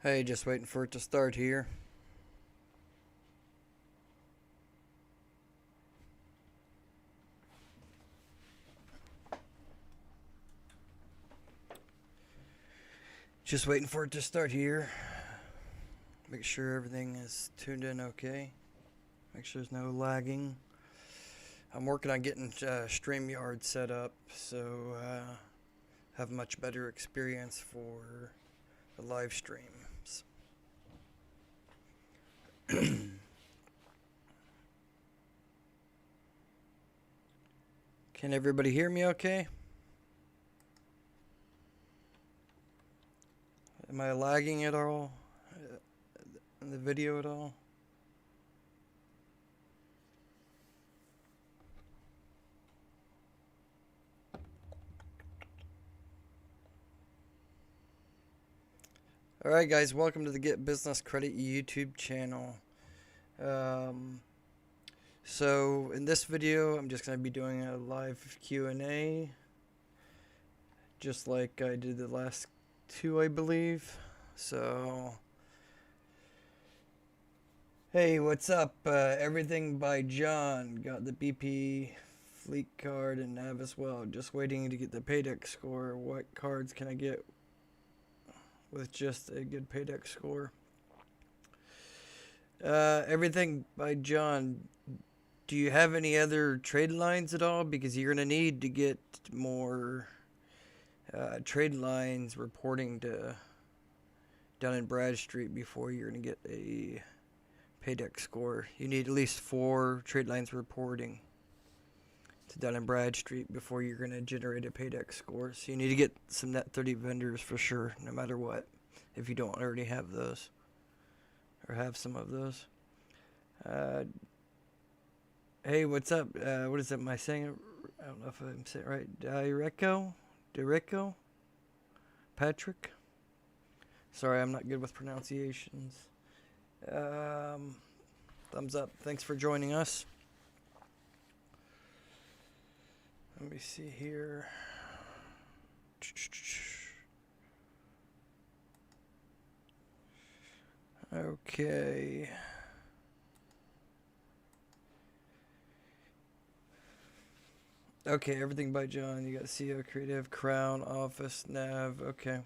Hey, just waiting for it to start here. Just waiting for it to start here. Make sure everything is tuned in okay. Make sure there's no lagging. I'm working on getting StreamYard set up so have much better experience for the live streams. Can everybody hear me okay? Am I lagging at all? In the video at all? Alright guys, welcome to the Get Business Credit YouTube channel. So in this video, I'm just going to be doing a live Q&A, just like I did the last two, I believe. So, hey, what's up? Everything by John. Got the BP Fleet card and Nav as well. Just waiting to get the Paydex score. What cards can I get with just a good Paydex score? Everything by John. Do you have any other trade lines at all? Because you're going to need to get more trade lines reporting to Dun and Bradstreet before you're going to get a Paydex score. You need at least 4 trade lines reporting to Dun and Bradstreet before you're going to generate a Paydex score. So you need to get some net 30 vendors for sure, no matter what, if you don't already have those or have some of those. Hey, what's up? What is it? Am I saying it? I don't know if I'm saying it right. Dirico? Patrick? Sorry, I'm not good with pronunciations. Thumbs up. Thanks for joining us. Let me see here. Okay. Okay, everything by John. You got CEO, Creative, Crown, Office, Nav. Okay.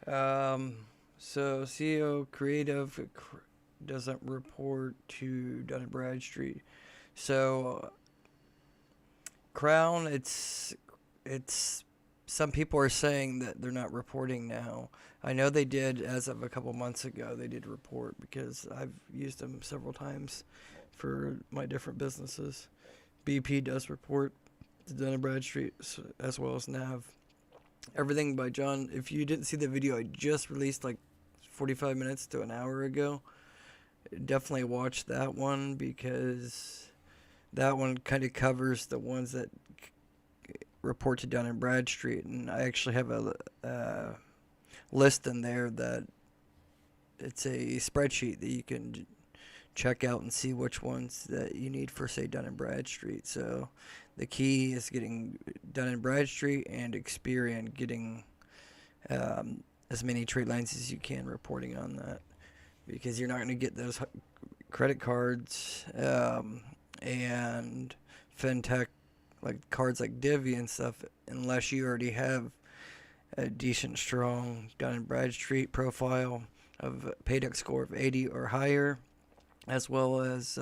So CEO, Creative doesn't report to Dun and Bradstreet. So Crown, it's some people are saying that they're not reporting now. I know they did as of a couple months ago. They did report because I've used them several times for my different businesses. BP does report to Dun and Bradstreet as well as Nav. Everything by John. If you didn't see the video I just released like 45 minutes to an hour ago, definitely watch that one because that one kind of covers the ones that report to Dun and Bradstreet, and I actually have a list in there that it's a spreadsheet that you can check out and see which ones that you need for, say, Dun and Bradstreet. So the key is getting Dun and Bradstreet and Experian, getting as many trade lines as you can reporting on that, because you're not going to get those credit cards and fintech like cards like Divvy and stuff unless you already have a decent strong Dun and Bradstreet profile of a Paydex score of 80 or higher, as well as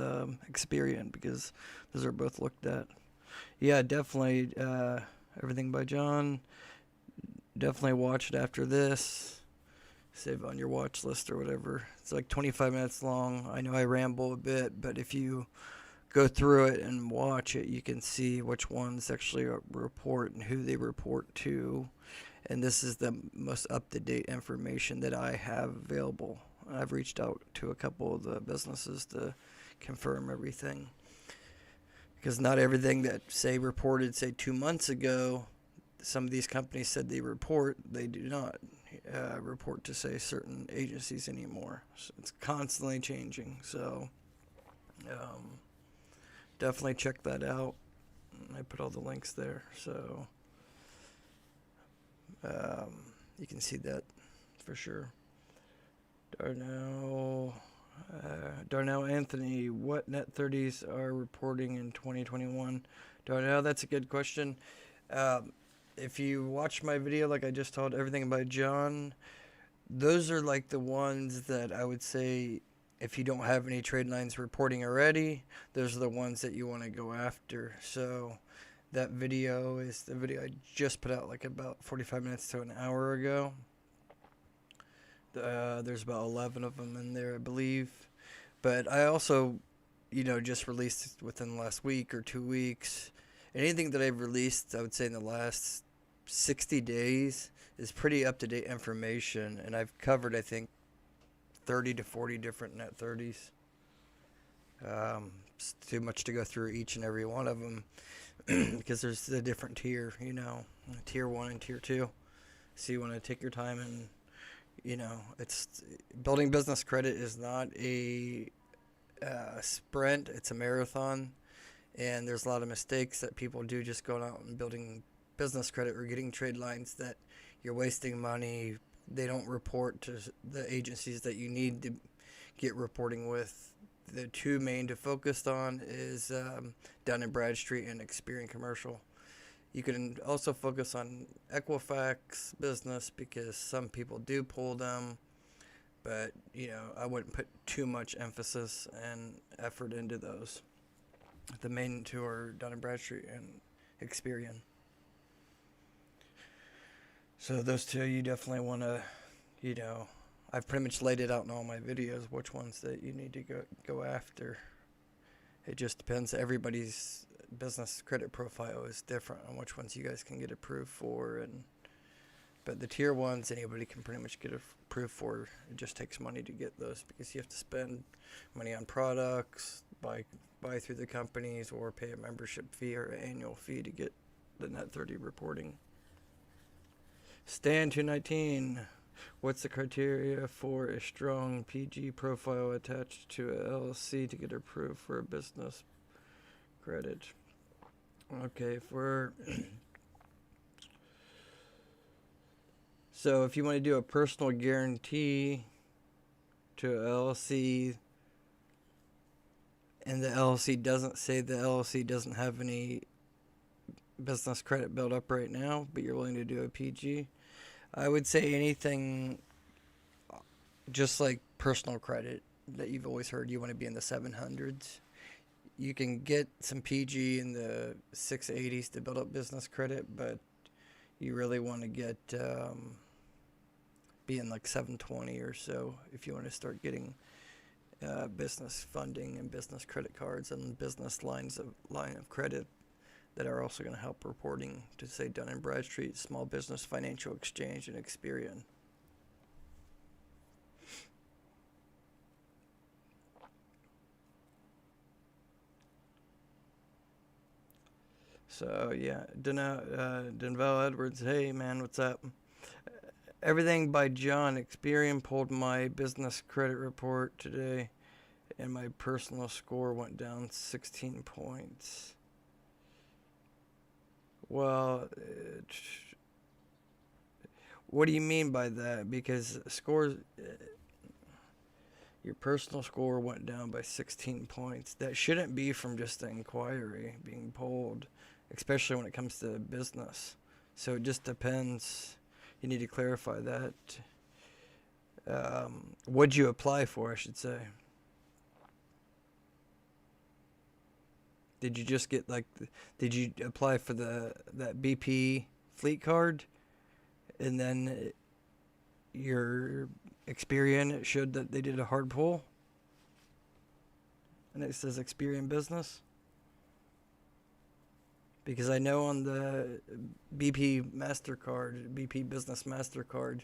Experian, because those are both looked at. Yeah, definitely everything by John. Definitely watch it after this. Save on your watch list or whatever. It's like 25 minutes long. I know I ramble a bit, but if you go through it and watch it, you can see which ones actually report and who they report to. And this is the most up-to-date information that I have available. I've reached out to a couple of the businesses to confirm everything, because not everything that say reported, say 2 months ago, some of these companies said they report, they do not report to, say, certain agencies anymore. So it's constantly changing. So definitely check that out. I put all the links there, so you can see that for sure. Darnell, Darnell Anthony, what net 30s are reporting in 2021? Darnell, that's a good question. If you watch my video, like I just told everything about John, those are like the ones that I would say if you don't have any trade lines reporting already, those are the ones that you want to go after. So that video is the video I just put out like about 45 minutes to an hour ago. There's about 11 of them in there, I believe. But I also, just released within the last week or 2 weeks. Anything that I've released, I would say in the last 60 days is pretty up-to-date information. And I've covered, I think, 30 to 40 different net 30s. It's too much to go through each and every one of them because there's a different tier, tier 1 and tier 2. So you want to take your time and it's building business credit is not a sprint, it's a marathon, and there's a lot of mistakes that people do just going out and building business credit or getting trade lines that you're wasting money. They don't report to the agencies that you need to get reporting with. The two main to focus on is Dun and Bradstreet and Experian Commercial. You can also focus on Equifax Business because some people do pull them, but I wouldn't put too much emphasis and effort into those. The main two are Dun and Bradstreet and Experian. So those two you definitely want to, I've pretty much laid it out in all my videos which ones that you need to go after. It just depends. Everybody's business credit profile is different on which ones you guys can get approved for, but the tier ones anybody can pretty much get approved for. It just takes money to get those because you have to spend money on products, buy through the companies, or pay a membership fee or an annual fee to get the net 30 reporting. Stan 219, what's the criteria for a strong PG profile attached to a LLC to get approved for a business credit? Okay, so if you want to do a personal guarantee to a LLC and the LLC doesn't say the LLC doesn't have any business credit built up right now, but you're willing to do a PG, I would say anything just like personal credit that you've always heard you want to be in the 700s. You can get some PG in the 680s to build up business credit, but you really want to get be in like 720 or so if you want to start getting business funding and business credit cards and business line of credit that are also going to help reporting to, say, Dun and Bradstreet, Small Business Financial Exchange, and Experian. So yeah, Denvel Edwards, hey man, what's up? Everything by John. Experian pulled my business credit report today, and my personal score went down 16 points. Well, what do you mean by that? Because scores, your personal score went down by 16 points. That shouldn't be from just an inquiry being pulled, especially when it comes to business. So it just depends. You need to clarify that. What'd you apply for, I should say? Did you just get did you apply for that BP fleet card, and then your Experian showed that they did a hard pull, and it says Experian Business? Because I know on the BP MasterCard, BP Business MasterCard,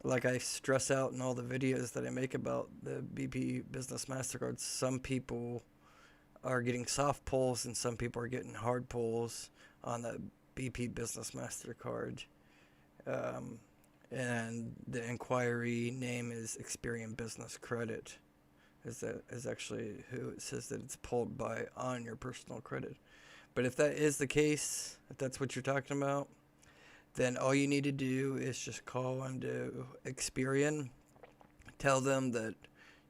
like I stress out in all the videos that I make about the BP Business MasterCard, some people are getting soft pulls and some people are getting hard pulls on the BP Business MasterCard. And the inquiry name is Experian Business Credit. Is actually who it says that it's pulled by on your personal credit. But if that is the case, if that's what you're talking about, then all you need to do is just call into Experian Tell them that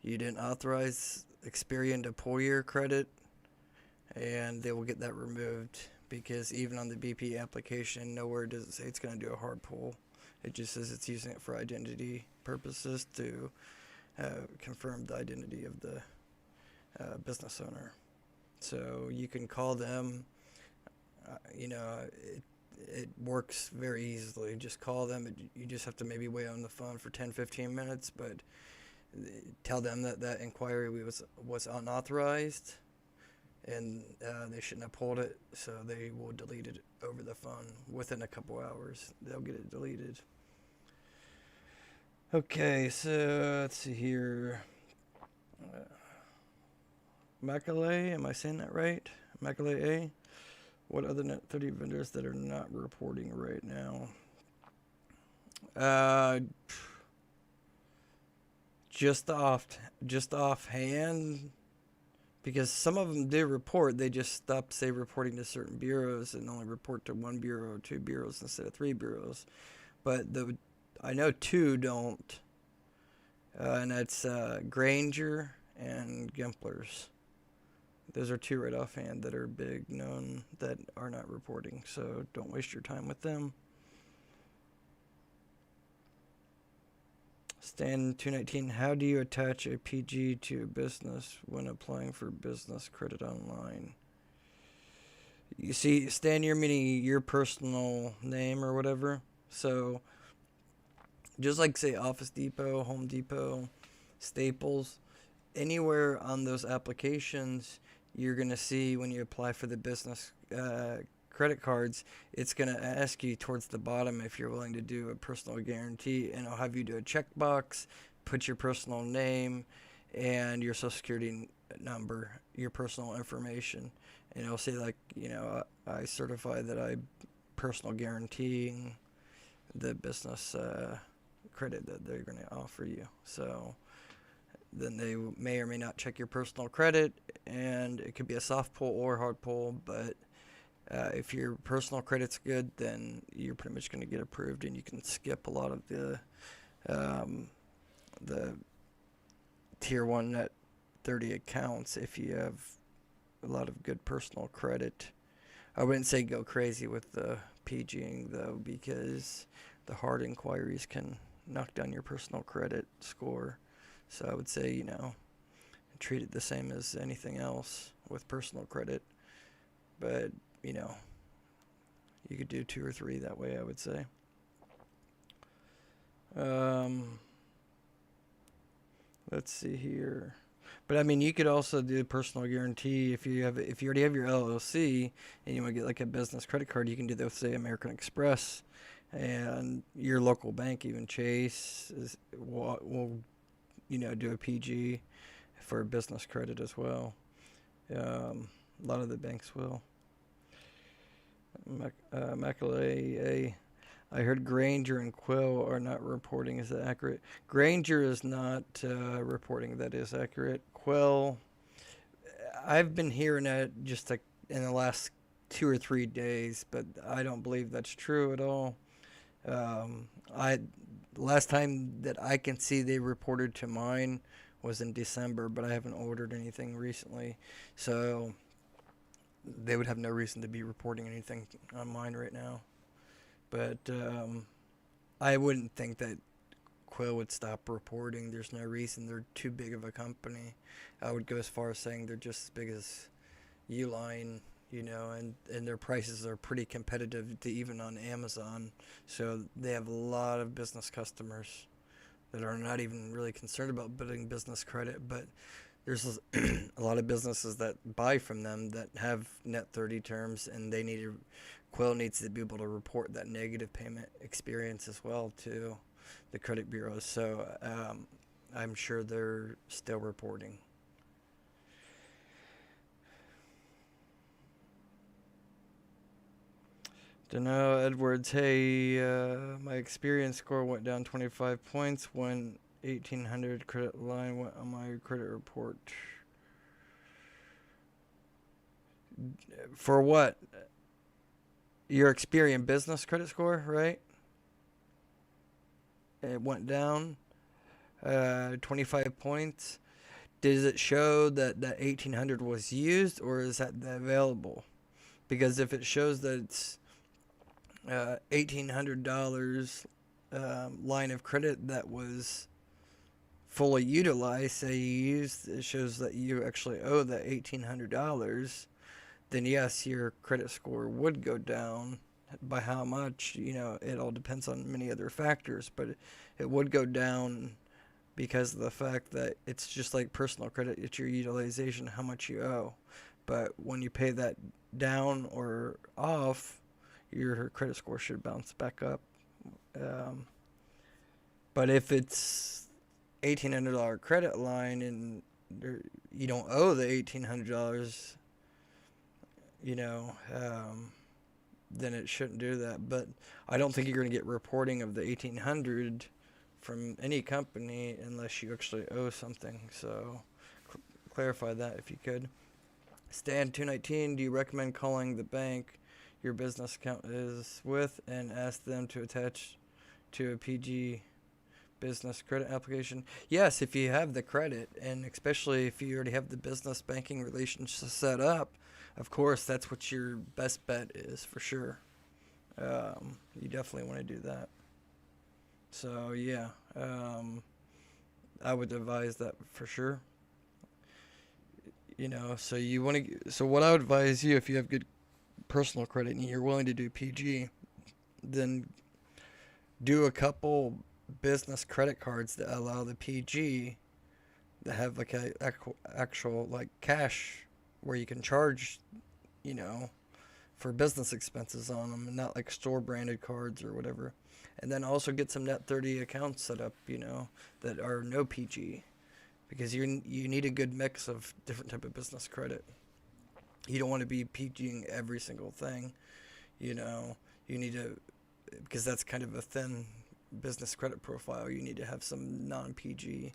you didn't authorize Experian to pull your credit, and they will get that removed, because even on the BP application, nowhere does it say it's going to do a hard pull. It just says it's using it for identity purposes to confirm the identity of the business owner. So you can call them. It works very easily. Just call them. You just have to maybe wait on the phone for 10-15 minutes, but tell them that inquiry was unauthorized, and they shouldn't have pulled it, so they will delete it over the phone within a couple hours. They'll get it deleted. Okay, so let's see here. Macaulay, am I saying that right? Macaulay A? What other net 30 vendors that are not reporting right now? Just offhand, because some of them do report. They just stop, say, reporting to certain bureaus and only report to one bureau or two bureaus instead of three bureaus. But I know two don't, and that's Granger and Gimplers. Those are two right offhand that are big known that are not reporting, so don't waste your time with them. Stan 219, how do you attach a PG to a business when applying for business credit online? You see, Stan, you're meaning your personal name or whatever. So just like, say, Office Depot, Home Depot, Staples, anywhere on those applications, you're going to see when you apply for the business credit cards, it's going to ask you towards the bottom if you're willing to do a personal guarantee, and it'll have you do a checkbox, put your personal name and your social security number, your personal information, and it'll say, like, I certify that I personal guaranteeing the business credit that they're going to offer you. So then they may or may not check your personal credit, and it could be a soft pull or hard pull, but if your personal credit's good, then you're pretty much going to get approved, and you can skip a lot of the tier 1 net 30 accounts if you have a lot of good personal credit. I wouldn't say go crazy with the PGing, though, because the hard inquiries can knock down your personal credit score. So I would say, treat it the same as anything else with personal credit. But, you could do 2 or 3 that way, I would say. Let's see here. But I mean, you could also do personal guarantee if you already have your LLC and you want to get like a business credit card. You can do that with, say, American Express, and your local bank, even Chase, will do a PG for business credit as well. A lot of the banks will. Macaulay, I heard Granger and Quill are not reporting. Is that accurate? Granger is not reporting. That is accurate. Quill, I've been hearing that just like in the last 2 or 3 days, but I don't believe that's true at all. Last time that I can see they reported to mine was in December, but I haven't ordered anything recently, so they would have no reason to be reporting anything on mine right now. But I wouldn't think that Quill would stop reporting. There's no reason. They're too big of a company. I would go as far as saying they're just as big as Uline, and their prices are pretty competitive to even on Amazon. So they have a lot of business customers that are not even really concerned about building business credit, but there's a lot of businesses that buy from them that have net 30 terms, and Quill needs to be able to report that negative payment experience as well to the credit bureaus. So I'm sure they're still reporting. Dunno, Edwards, hey, my Experian score went down 25 points when 1800 credit line went on my credit report. For what? Your Experian business credit score, right? It went down. 25 points. Does it show that that 1800 was used, or is that available? Because if it shows that it's $1,800 line of credit that was fully utilized, say you used, it shows that you actually owe that $1,800, then yes, your credit score would go down. By how much, it all depends on many other factors, but it would go down because of the fact that it's just like personal credit. It's your utilization, how much you owe. But when you pay that down or off, your credit score should bounce back up. Um, but if it's $1,800 credit line and you don't owe the $1,800, you know, then it shouldn't do that. But I don't think you're going to get reporting of the 1,800 from any company unless you actually owe something. So clarify that if you could. Stan 219, do you recommend calling the bank your business account is with and ask them to attach to a PG business credit application? Yes, if you have the credit, and especially if you already have the business banking relationship set up, of course, that's what your best bet is for sure. You definitely want to do that. So yeah, I would advise that for sure. So you want to. So what I would advise you, if you have good personal credit and you're willing to do PG, then do a couple business credit cards that allow the PG that have like a actual like cash where you can charge, you know, for business expenses on them, and not like store branded cards or whatever. And then also get some net 30 accounts set up, that are no PG, because you need a good mix of different type of business credit. You don't want to be PGing every single thing, you know. You need to, because that's kind of a thin business credit profile. You need to have some non-PG.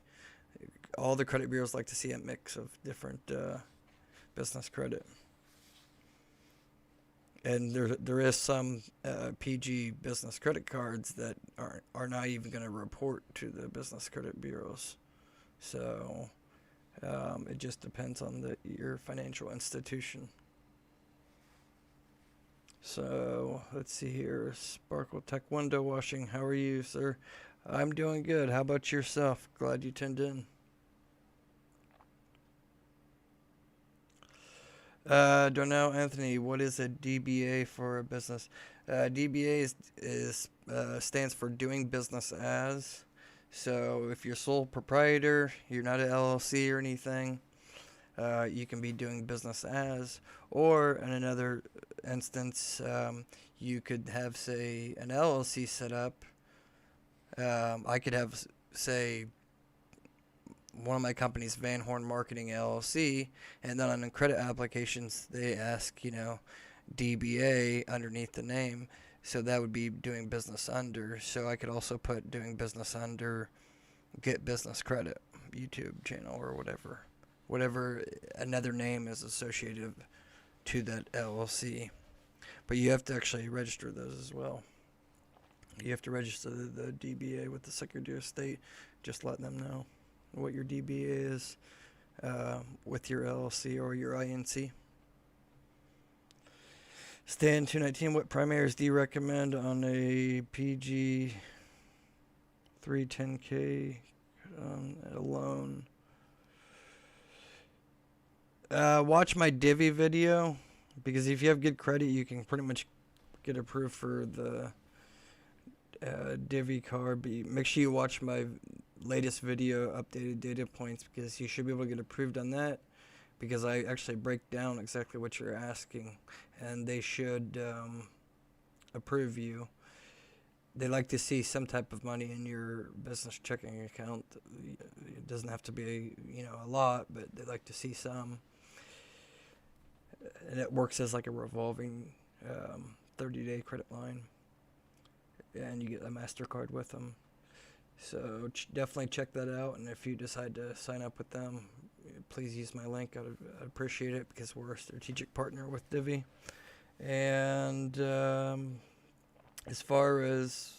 All the credit bureaus like to see a mix of different business credit. And there is some PG business credit cards that are not even going to report to the business credit bureaus. So it just depends on your financial institution. So let's see here. Sparkle Tech Window Washing. How are you, sir? I'm doing good. How about yourself? Glad you tuned in. Don't know, Anthony. What is a DBA for a business? DBA is stands for doing business as. So if you're sole proprietor, you're not an LLC or anything, you can be doing business as. Or in another instance, you could have, say, an LLC set up. I could have, say, one of my companies, Van Horn Marketing LLC, and then on the credit applications they ask, DBA underneath the name, so that would be doing business under. So I could also put doing business under Get Business Credit YouTube channel or whatever another name is associated to that LLC. But you have to actually register those as well. You have to register the DBA with the Secretary of State, just letting them know what your DBA is with your LLC or your INC. Stan 219, what primaries do you recommend on a PG 310K a loan? Watch my Divvy video, because if you have good credit, you can pretty much get approved for the Divvy card. But make sure you watch my latest video, updated data points, because you should be able to get approved on that, because I actually break down exactly what you're asking, and they should approve you. They like to see some type of money in your business checking account. It doesn't have to be a lot, but they like to see some, and it works as like a revolving 30-day credit line, and you get a MasterCard with them. So definitely check that out, and if you decide to sign up with them, please use my link. I'd appreciate it, because we're a strategic partner with Divvy. And as far as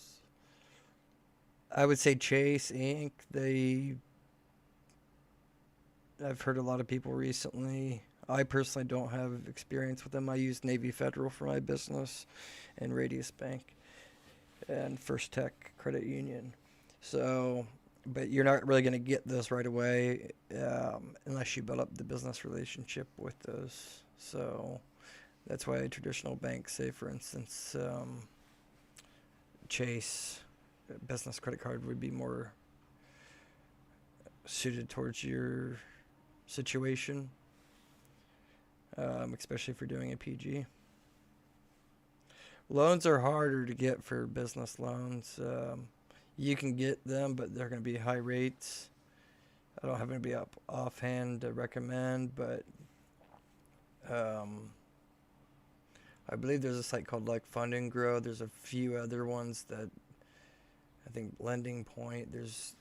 I would say Chase Inc. I've heard a lot of people recently. I personally don't have experience with them. I use Navy Federal for my business, and Radius Bank, and First Tech Credit Union. So, but you're not really going to get those right away unless you build up the business relationship with those. So that's why traditional banks, say for instance, Chase business credit card would be more suited towards your situation, especially if you're doing a PG. Loans are harder to get for business loans. You can get them, but they're going to be high rates. I don't have anybody offhand to recommend, but I believe there's a site called like Fund and Grow. There's a few other ones that I think Lending Point. There's,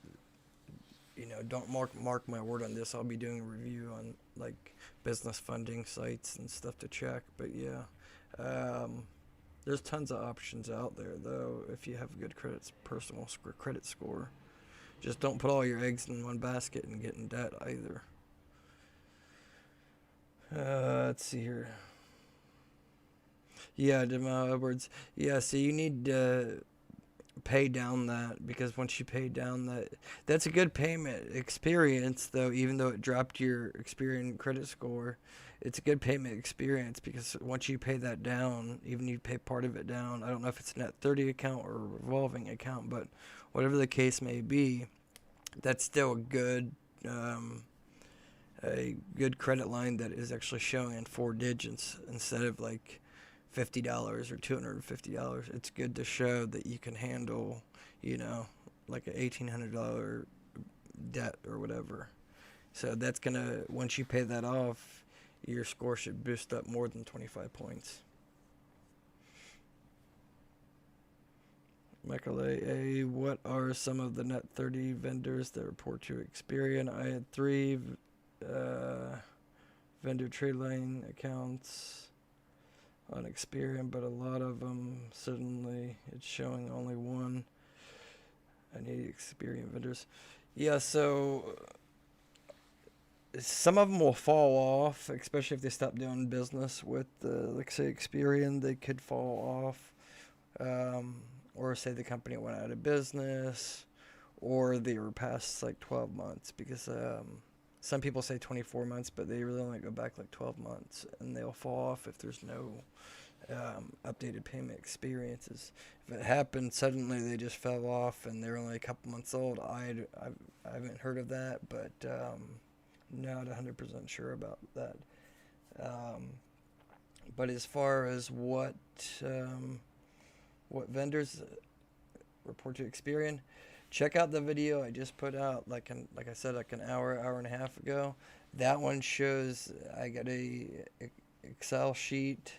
don't mark my word on this. I'll be doing a review on like business funding sites and stuff to check. But yeah, there's tons of options out there though if you have a good personal credit score. Just don't put all your eggs in one basket and get in debt either. Let's see here. Yeah, Jamal Edwards. Yeah, so you need to pay down that, because once you pay down that's a good payment experience though, even though it dropped your Experian credit score. It's a good payment experience because once you pay that down, even you pay part of it down, I don't know if it's a net 30 account or a revolving account, but whatever the case may be, that's still a good credit line that is actually showing in 4 digits instead of like $50 or $250. It's good to show that you can handle, like an $1,800 debt or whatever. So that's gonna, once you pay that off, your score should boost up more than 25 points. Michael A. What are some of the net 30 vendors that report to Experian? I had 3 vendor tradeline accounts on Experian, but a lot of them, suddenly it's showing only 1. I need Experian vendors. Yeah, so some of them will fall off, especially if they stop doing business with, like say Experian, they could fall off. Or say the company went out of business, or they were past like 12 months, because some people say 24 months, but they really only go back like 12 months, and they'll fall off if there's no updated payment experiences. If it happened suddenly, they just fell off and they're only a couple months old, I haven't heard of that, but not 100% sure about that. But as far as what vendors report to Experian, check out the video I just put out, like I said, like an hour and a half ago. That one shows, I got a Excel sheet,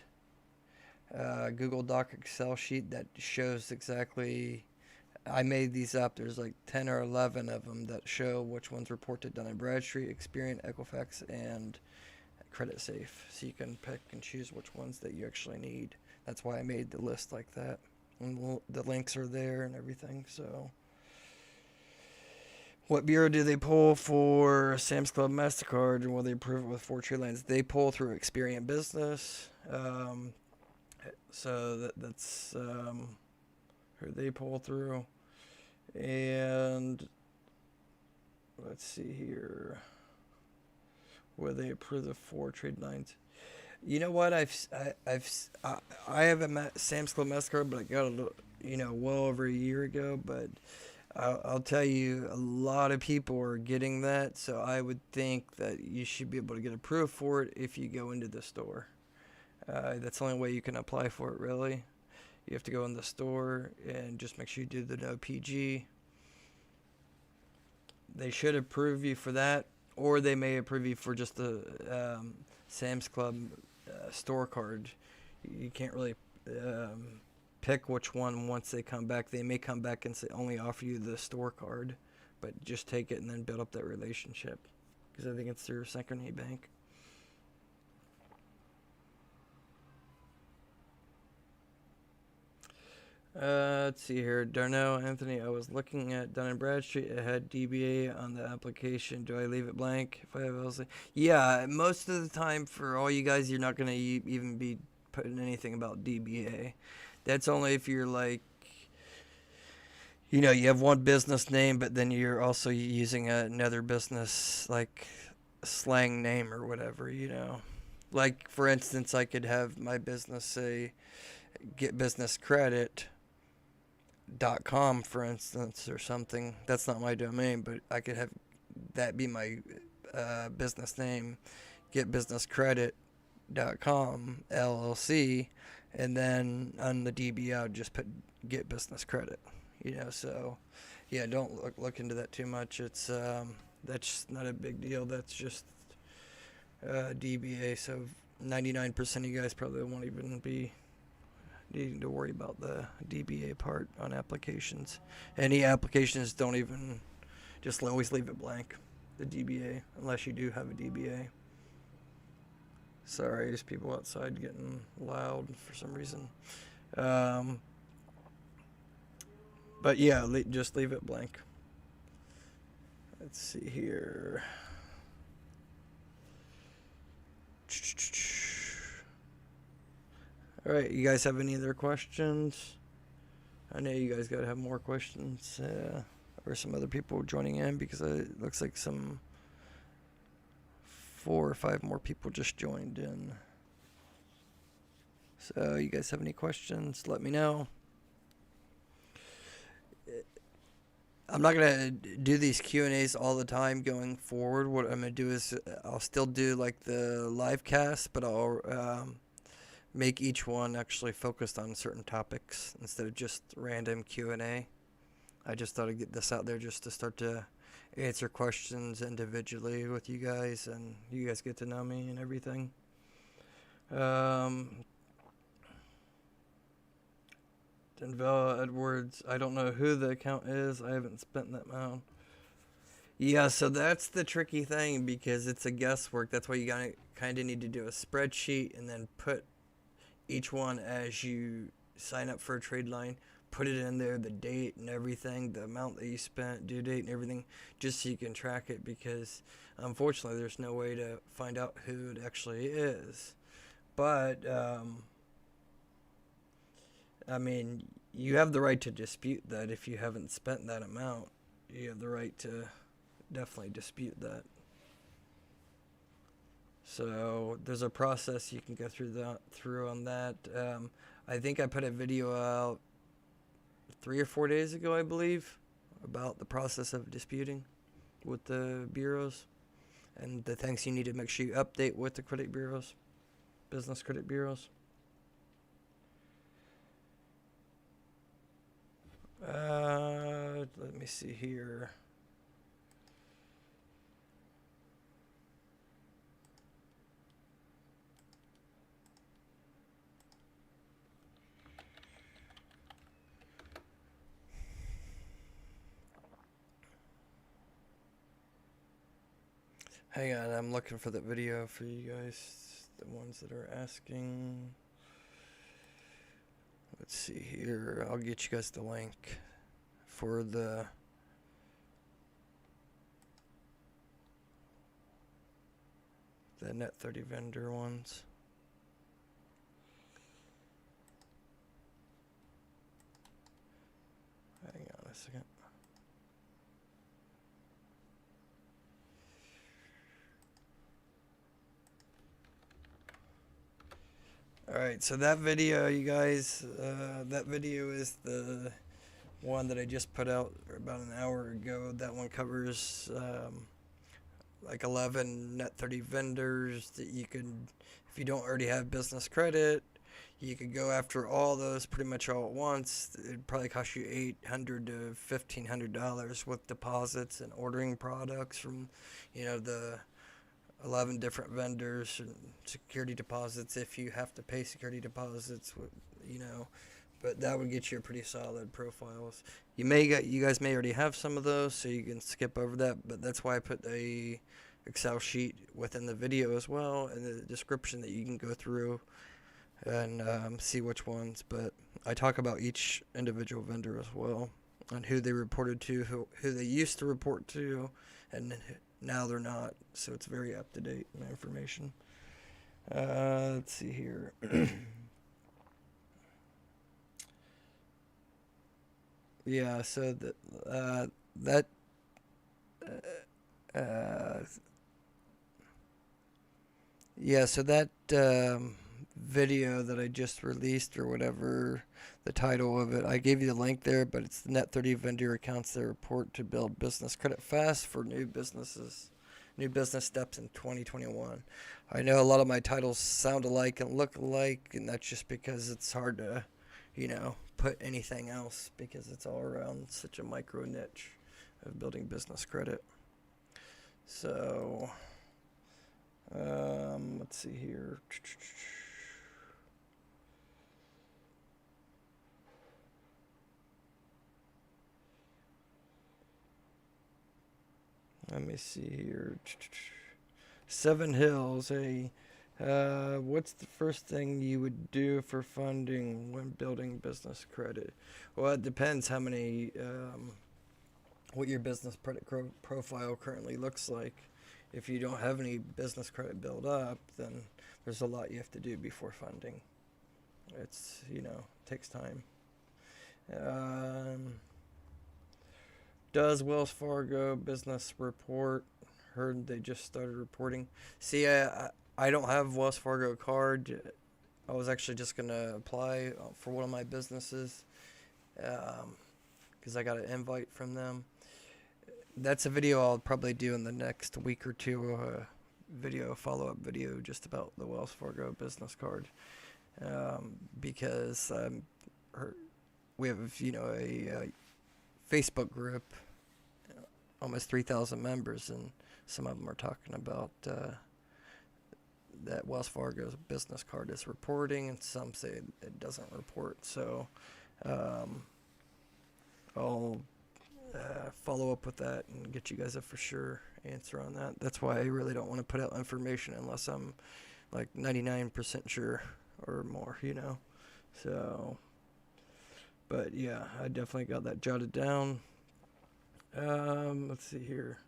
Google Doc Excel sheet that shows exactly, I made these up, there's like 10 or 11 of them that show which ones report to Dun and Bradstreet, Experian, Equifax, and Creditsafe. So you can pick and choose which ones that you actually need. That's why I made the list like that. And the links are there and everything. So, what bureau do they pull for Sam's Club MasterCard, and will they approve it with 4 trade lines? They pull through Experian Business. So that's who they pull through. And let's see here. Will they approve the 4 trade lines? You know what? I have a Sam's Club MasterCard, but I got it, well over a year ago. But I'll tell you, a lot of people are getting that, so I would think that you should be able to get approved for it if you go into the store. That's the only way you can apply for it, really. You have to go in the store and just make sure you do the no PG. They should approve you for that, or they may approve you for just the Sam's Club store card. You can't really pick which one once they come back. They may come back and say only offer you the store card, but just take it and then build up that relationship, because I think it's through Synchrony Bank. Let's see here. Darnell Anthony, I was looking at Dun and Bradstreet. It had DBA on the application. Do I leave it blank if I have LLC? Yeah, most of the time for all you guys, you're not going to even be putting anything about DBA. That's only if you're like, you have one business name, but then you're also using another business, like slang name or whatever. Like, for instance, I could have my business say, Get Business Credit .com, for instance, or something. That's not my domain, but I could have that be my business name, getbusinesscredit.com LLC, and then on the DB I would just put Get Business Credit. So yeah, don't look into that too much. It's that's not a big deal. That's just DBA. So 99% of you guys probably won't even be needing to worry about the DBA part on applications. Any applications don't even, just always leave it blank, the DBA, unless you do have a DBA. Sorry, there's people outside getting loud for some reason. But yeah, just leave it blank. Let's see here. All right, you guys have any other questions? I know you guys got to have more questions, or some other people joining in, because it looks like some 4 or 5 more people just joined in. So you guys have any questions, let me know. I'm not going to do these Q&As all the time going forward. What I'm going to do is I'll still do like the live cast, but I'll make each one actually focused on certain topics instead of just random Q&A. I just thought I'd get this out there just to start to answer questions individually with you guys, and you guys get to know me and everything. Denville Edwards, I don't know who the account is. I haven't spent that amount. Yeah, so that's the tricky thing, because it's a guesswork. That's why you gotta kind of need to do a spreadsheet and then put each one as you sign up for a trade line. Put it in there, the date and everything, the amount that you spent, due date and everything, just so you can track it, because unfortunately there's no way to find out who it actually is. But I mean, you have the right to dispute that. If you haven't spent that amount, you have the right to definitely dispute that. So there's a process you can go through on that. I think I put a video out 3 or 4 days ago, I believe, about the process of disputing with the bureaus and the things you need to make sure you update with the credit bureaus, business credit bureaus. Let me see here. Hang on, I'm looking for that video for you guys, the ones that are asking. Let's see here. I'll get you guys the link for the net 30 vendor ones. Hang on a second. Alright, so that video, you guys, that video is the one that I just put out about an hour ago. That one covers like 11 net 30 vendors that you could, if you don't already have business credit, you could go after all those pretty much all at once. It'd probably cost you $800 to $1,500 with deposits and ordering products from, the 11 different vendors and security deposits if you have to pay security deposits, but that would get you a pretty solid profiles. You guys may already have some of those, so you can skip over that, but that's why I put a Excel sheet within the video as well, and the description that you can go through and see which ones. But I talk about each individual vendor as well, and who they reported to, who they used to report to, and now they're not. So it's very up to date information. Let's see here. Yeah, so that uh, yeah, so that video that I just released, or whatever the title of it, I gave you the link there, but it's the Net 30 vendor accounts that report to build business credit fast for new businesses, new business steps in 2021. I know a lot of my titles sound alike and look alike, and that's just because it's hard to, put anything else because it's all around such a micro niche of building business credit. So, let's see here. Let me see here. Seven Hills. Hey, what's the first thing you would do for funding when building business credit? Well, it depends how many, what your business credit profile currently looks like. If you don't have any business credit built up, then there's a lot you have to do before funding. It's, takes time. Does Wells Fargo business report? Heard they just started reporting. See, I don't have Wells Fargo card. I was actually just gonna apply for one of my businesses because I got an invite from them. That's a video I'll probably do in the next week or two. Follow-up video, just about the Wells Fargo business card, because we have a Facebook group, almost 3,000 members, and some of them are talking about that Wells Fargo's business card is reporting, and some say it doesn't report. So I'll follow up with that and get you guys a for sure answer on that. That's why I really don't want to put out information unless I'm like 99% sure or more, So, but yeah, I definitely got that jotted down. Let's see here.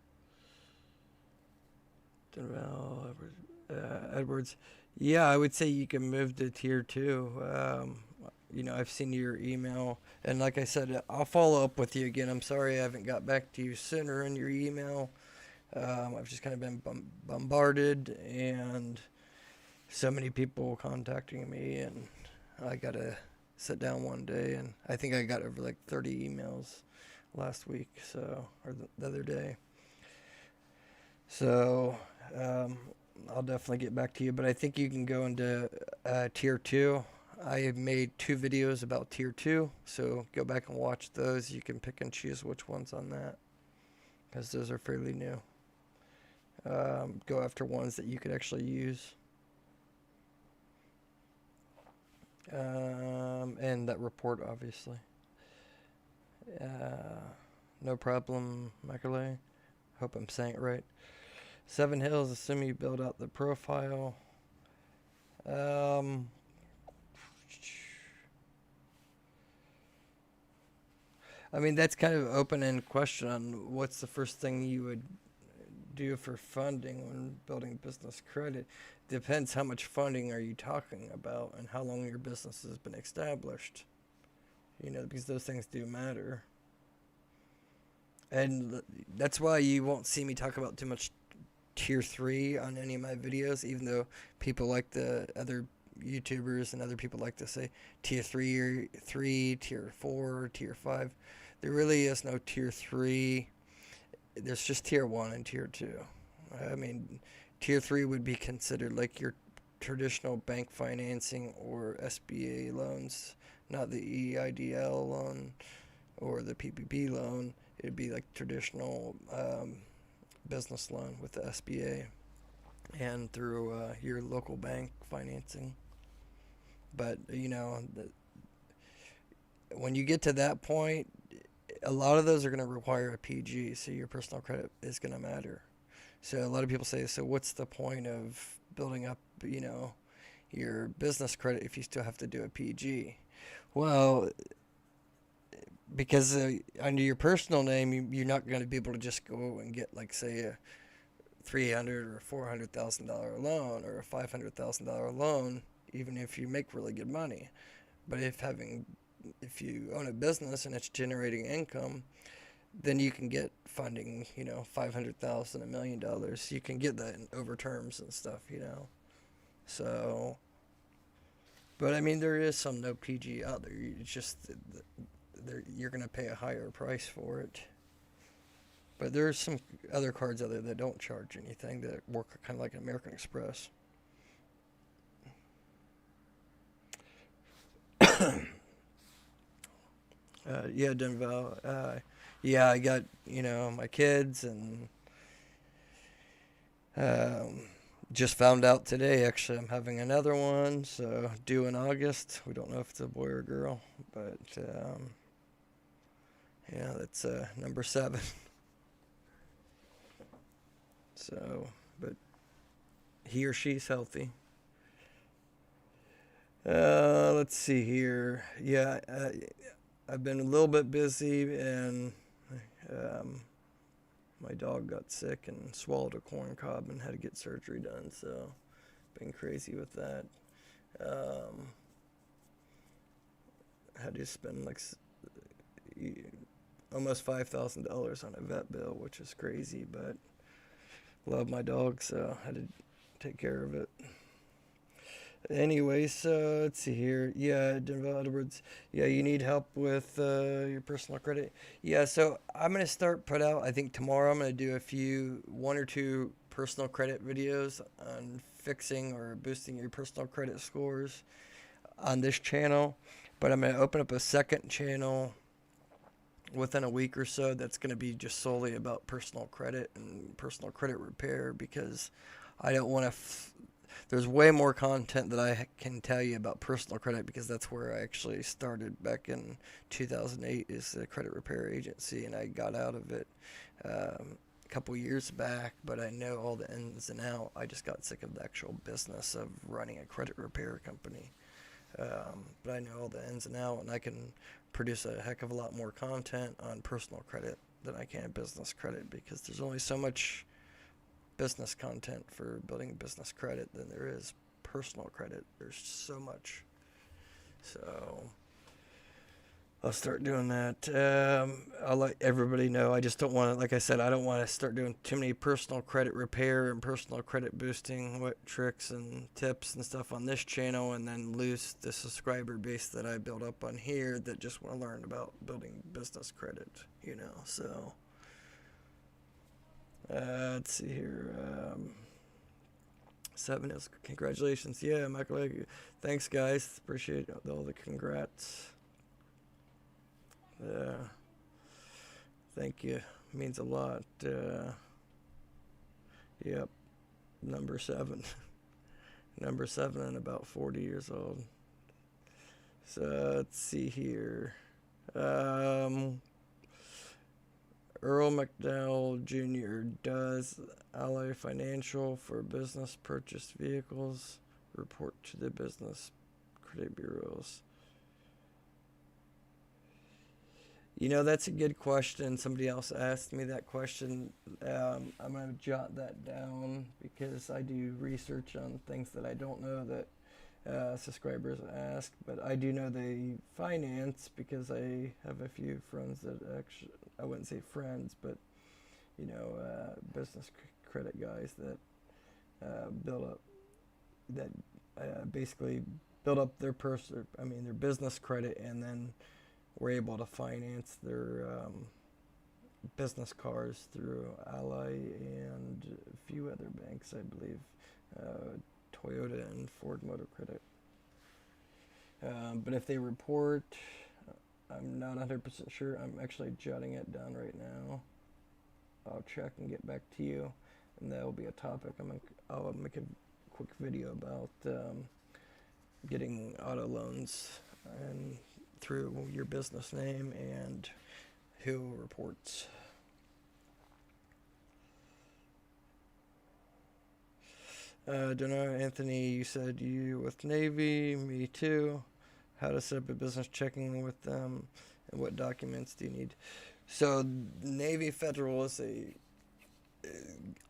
Edwards. Yeah, I would say you can move to tier 2. I've seen your email, and like I said, I'll follow up with you again. I'm sorry I haven't got back to you sooner in your email. I've just kind of been bombarded, and so many people contacting me, and I gotta sit down one day, and I think I got over like 30 emails last week, or the other day. So I'll definitely get back to you, but I think you can go into tier 2. I have made 2 videos about tier 2, so go back and watch those. You can pick and choose which ones on that, because those are fairly new. Go after ones that you could actually use. And that report, obviously. No problem, Michael. Hope I'm saying it right. Seven Hills, assume you build out the profile. I mean, that's kind of an open-end question on what's the first thing you would do for funding when building business credit. Depends how much funding are you talking about and how long your business has been established. Because those things do matter. And that's why you won't see me talk about too much tier 3 on any of my videos, even though people like the other YouTubers and other people like to say tier 3, tier 4, tier 5. There really is no tier 3. There's just tier 1 and tier 2. I mean, tier 3 would be considered like your traditional bank financing or SBA loans, not the EIDL loan or the PPP loan. It'd be like traditional business loan with the SBA and through your local bank financing. But, when you get to that point, a lot of those are going to require a PG, so your personal credit is going to matter. So a lot of people say, so what's the point of building up, your business credit if you still have to do a PG. Well, because under your personal name, you're not going to be able to just go and get, like, say, a $300,000 or $400,000 loan or a $500,000 loan, even if you make really good money. But if you own a business and it's generating income, then you can get funding, $500,000, $1 million. You can get that over terms and stuff. So, but I mean, there is some no PG out there. It's just you're going to pay a higher price for it. But there's some other cards out there that don't charge anything, that work kind of like American Express. Yeah, Denval. Yeah, I got, my kids, and um, just found out today, actually, I'm having another one, so due in August. We don't know if it's a boy or a girl, but yeah, that's number 7. So, but he or she's healthy. Let's see here. Yeah, I've been a little bit busy, and um, my dog got sick and swallowed a corn cob and had to get surgery done. So, been crazy with that. Had to spend like almost $5,000 on a vet bill, which is crazy, but love my dog, so I had to take care of it. Anyway, so let's see here. Yeah, Denver Edwards. Yeah, you need help with your personal credit. Yeah, so I'm gonna put out. I think tomorrow I'm gonna do one or two personal credit videos on fixing or boosting your personal credit scores on this channel. But I'm gonna open up a second channel within a week or so that's going to be just solely about personal credit and personal credit repair, because I don't want to there's way more content that I can tell you about personal credit, because that's where I actually started back in 2008, is the credit repair agency, and I got out of it a couple years back, but I know all the ins and outs. I just got sick of the actual business of running a credit repair company. But I know all the ins and outs, and I can produce a heck of a lot more content on personal credit than I can business credit, because there's only so much business content for building business credit than there is personal credit. There's so much. So I'll start doing that. I'll let everybody know. I just don't want to, like I said, I don't want to start doing too many personal credit repair and personal credit boosting tricks and tips and stuff on this channel, and then lose the subscriber base that I built up on here that just want to learn about building business credit, so let's see here. 7 is congratulations. Yeah, Michael, thanks, guys. Appreciate all the congrats. Thank you. Means a lot. Yep. Number 7. Number 7 and about 40 years old. So let's see here. Earl McDowell Jr. does Ally Financial for business purchased vehicles. Report to the business credit bureaus. That's a good question. Somebody else asked me that question. I'm going to jot that down, because I do research on things that I don't know that subscribers ask. But I do know they finance, because I have a few friends that actually, I wouldn't say friends, but, business credit guys that basically build up their their business credit, and then were able to finance their business cars through Ally and a few other banks, I believe, Toyota and Ford Motor Credit. But if they report, I'm not 100% sure. I'm actually jotting it down right now. I'll check and get back to you, and that will be a topic. I'll make a quick video about getting auto loans and through your business name and who reports. Don't know, Anthony, you said you with Navy, me too. How to set up a business checking with them, and what documents do you need? So Navy Federal is a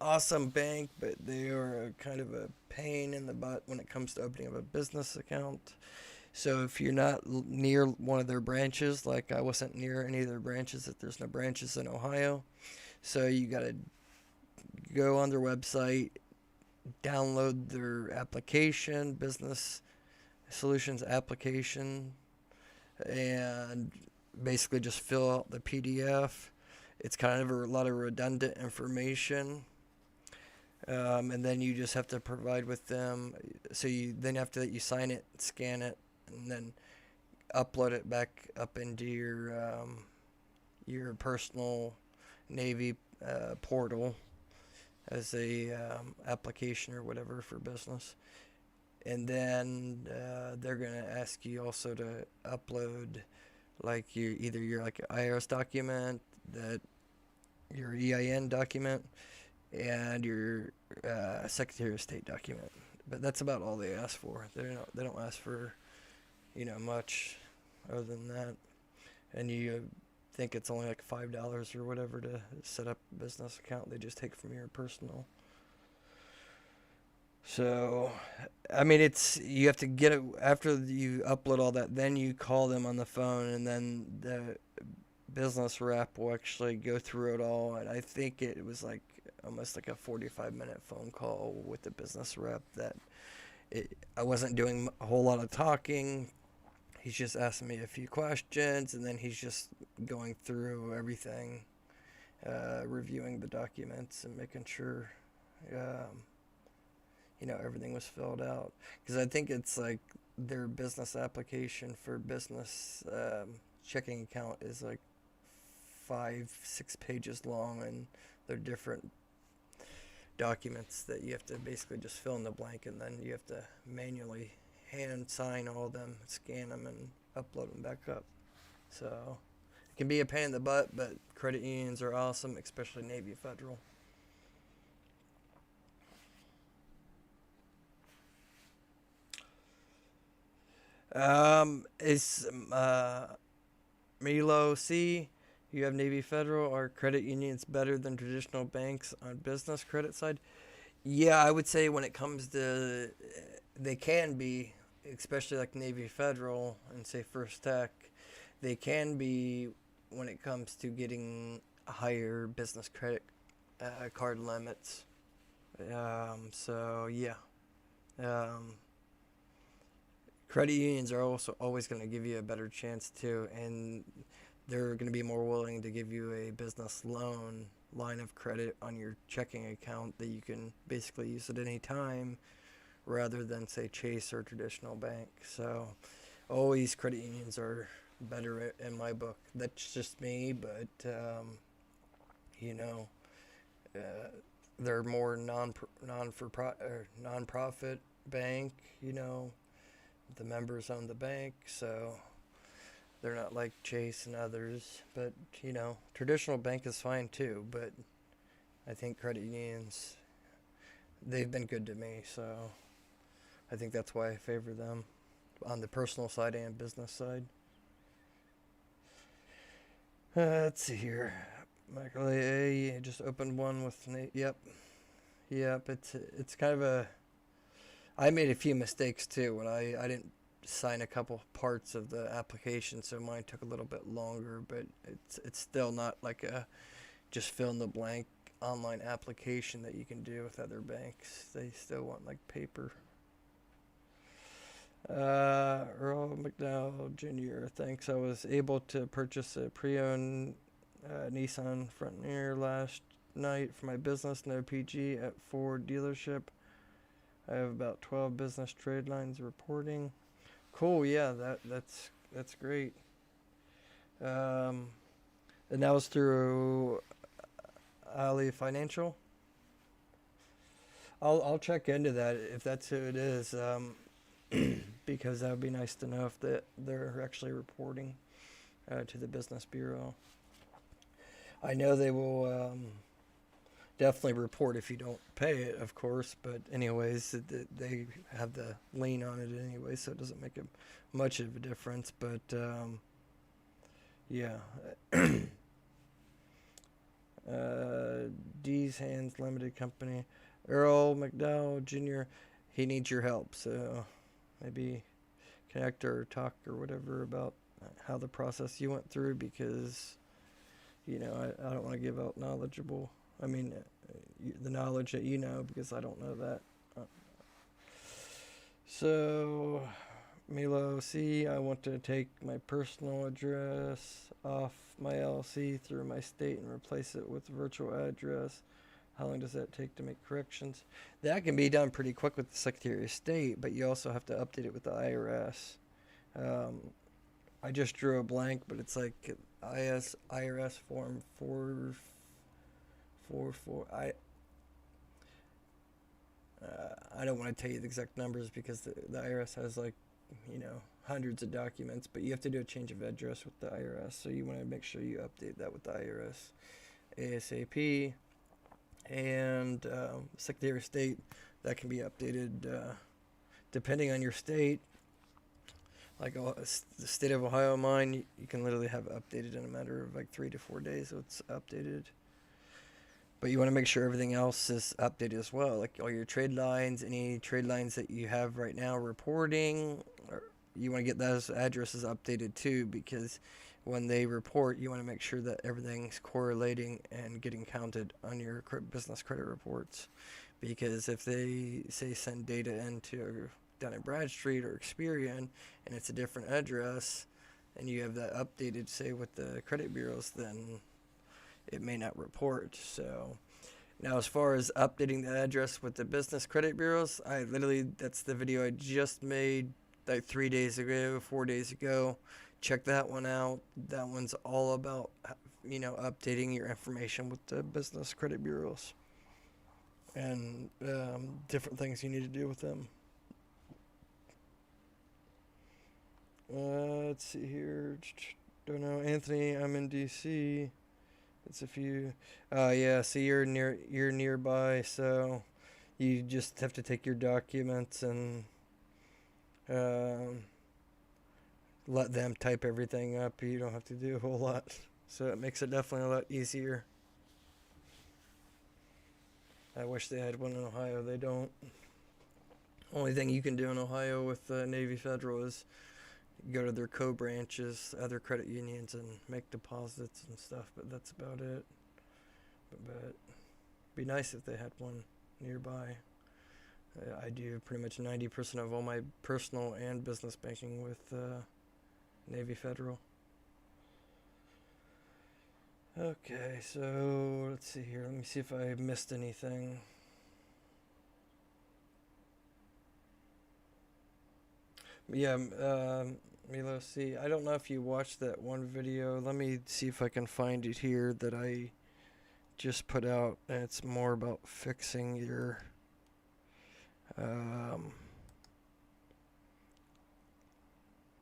awesome bank, but they are a kind of a pain in the butt when it comes to opening up a business account. So if you're not near one of their branches, like I wasn't near any of their branches, if there's no branches in Ohio, so you got to go on their website, download their application, business solutions application, and basically just fill out the PDF. It's kind of a lot of redundant information. And then you just have to provide with them. So you then after that you sign it, scan it, and then upload it back up into your personal Navy portal as a application or whatever for business. And then they're gonna ask you also to upload like your like IRS document, that your EIN document, and your Secretary of State document. But that's about all they ask for. They don't ask for much other than that. And you think it's only like $5 or whatever to set up a business account. They just take from your personal. So, I mean, you have to get it after you upload all that. Then you call them on the phone, and then the business rep will actually go through it all. And I think it was like almost like a 45-minute phone call with the business rep. I wasn't doing a whole lot of talking. He's just asking me a few questions, and then he's just going through everything, reviewing the documents and making sure. Everything was filled out. Because I think it's like their business application for business checking account is like 5-6 pages long, and they're different documents that you have to basically just fill in the blank, and then you have to manually hand sign all of them, scan them, and upload them back up. So it can be a pain in the butt, but credit unions are awesome, especially Navy Federal. Is Milo C? You have Navy Federal. Are credit unions better than traditional banks on business credit side? Yeah, I would say when it comes to, they can be, especially like Navy Federal and say First Tech, they can be when it comes to getting higher business credit card limits. So yeah. Um, Credit unions are also always going to give you a better chance too, and they're going to be more willing to give you a business loan line of credit on your checking account that you can basically use at any time, rather than say Chase or traditional bank. So always credit unions are better in my book. That's just me, but you know, they're more non-profit bank. The members own the bank, so they're not like Chase and others. But traditional bank is fine too. But I think credit unions, they've been good to me, so I think that's why I favor them on the personal side and business side. Let's see here. Michael A. just opened one with Nate. Yep. It's kind of a. I made a few mistakes too when I didn't sign a couple parts of the application, so mine took a little bit longer. But it's still not like a just fill in the blank online application that you can do with other banks. They still want like paper. Earl McDowell Jr. Thanks. I was able to purchase a pre-owned Nissan Frontier last night for my business. No PG at Ford dealership. I have about 12 business trade lines reporting. Cool. Yeah, that's great. And that was through Ali Financial. I'll check into that if that's who it is. Because that would be nice to know if they're actually reporting to the Business Bureau. I know they will definitely report if you don't pay it, of course. But anyways, they have the lien on it anyway, so it doesn't make much of a difference. But yeah. D's Hands Limited Company. Earl McDowell Jr., he needs your help. So maybe connect or talk or whatever about how the process you went through, because, I don't want to give out the knowledge that you know, because I don't know that. So, Milo C, I want to take my personal address off my LLC through my state and replace it with a virtual address. How long does that take to make corrections? That can be done pretty quick with the Secretary of State, but you also have to update it with the IRS. I just drew a blank, but it's like IRS form 444. I don't want to tell you the exact numbers, because the IRS has hundreds of documents, but you have to do a change of address with the IRS, so you want to make sure you update that with the IRS ASAP. And Secretary of State, that can be updated depending on your state. Like the state of Ohio, mine, you can literally have it updated in a matter of 3 to 4 days, so it's updated. But you want to make sure everything else is updated as well, like all your trade lines, any trade lines that you have right now reporting, you want to get those addresses updated too, because when they report, you want to make sure that everything's correlating and getting counted on your business credit reports. Because if they say send data into Dun and Bradstreet or Experian and it's a different address, and you have that updated, say, with the credit bureaus, then it may not report. So now, as far as updating the address with the business credit bureaus, that's the video I just made 3 days ago, 4 days ago. Check that one out. That one's all about, updating your information with the business credit bureaus and different things you need to do with them. Let's see here. Don't know, Anthony. I'm in DC. It's a few. Yeah. See, you're nearby, so you just have to take your documents and let them type everything up. You don't have to do a whole lot, so it makes it definitely a lot easier. I wish they had one in Ohio. They don't. Only thing you can do in Ohio with Navy Federal is go to their co-branches, other credit unions, and make deposits and stuff, but that's about it. But it'd be nice if they had one nearby. I do pretty much 90% of all my personal and business banking with Navy Federal. Okay, so let's see here. Let me see if I missed anything. Yeah, Milo, see, I don't know if you watched that one video. Let me see if I can find it here that I just put out. And it's more about fixing your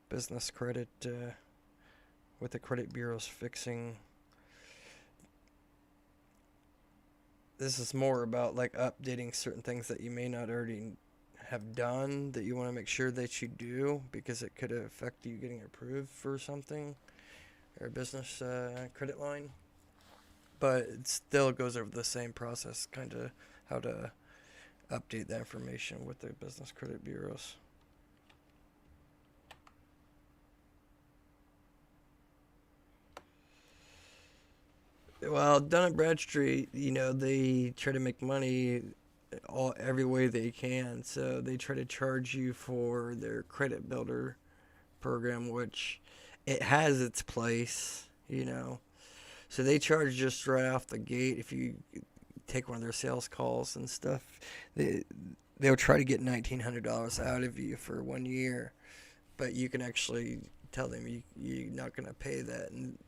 business credit with the credit bureaus fixing. This is more about updating certain things that you may not already have done, that you want to make sure that you do, because it could affect you getting approved for something or a business credit line. But it still goes over the same process, kind of how to update that information with the business credit bureaus. Well, Dun and Bradstreet, they try to make money every way they can. So they try to charge you for their credit builder program, which it has its place, So they charge just right off the gate. If you take one of their sales calls and stuff, they'll try to get $1,900 out of you for 1 year, but you can actually tell them you're not going to pay that, and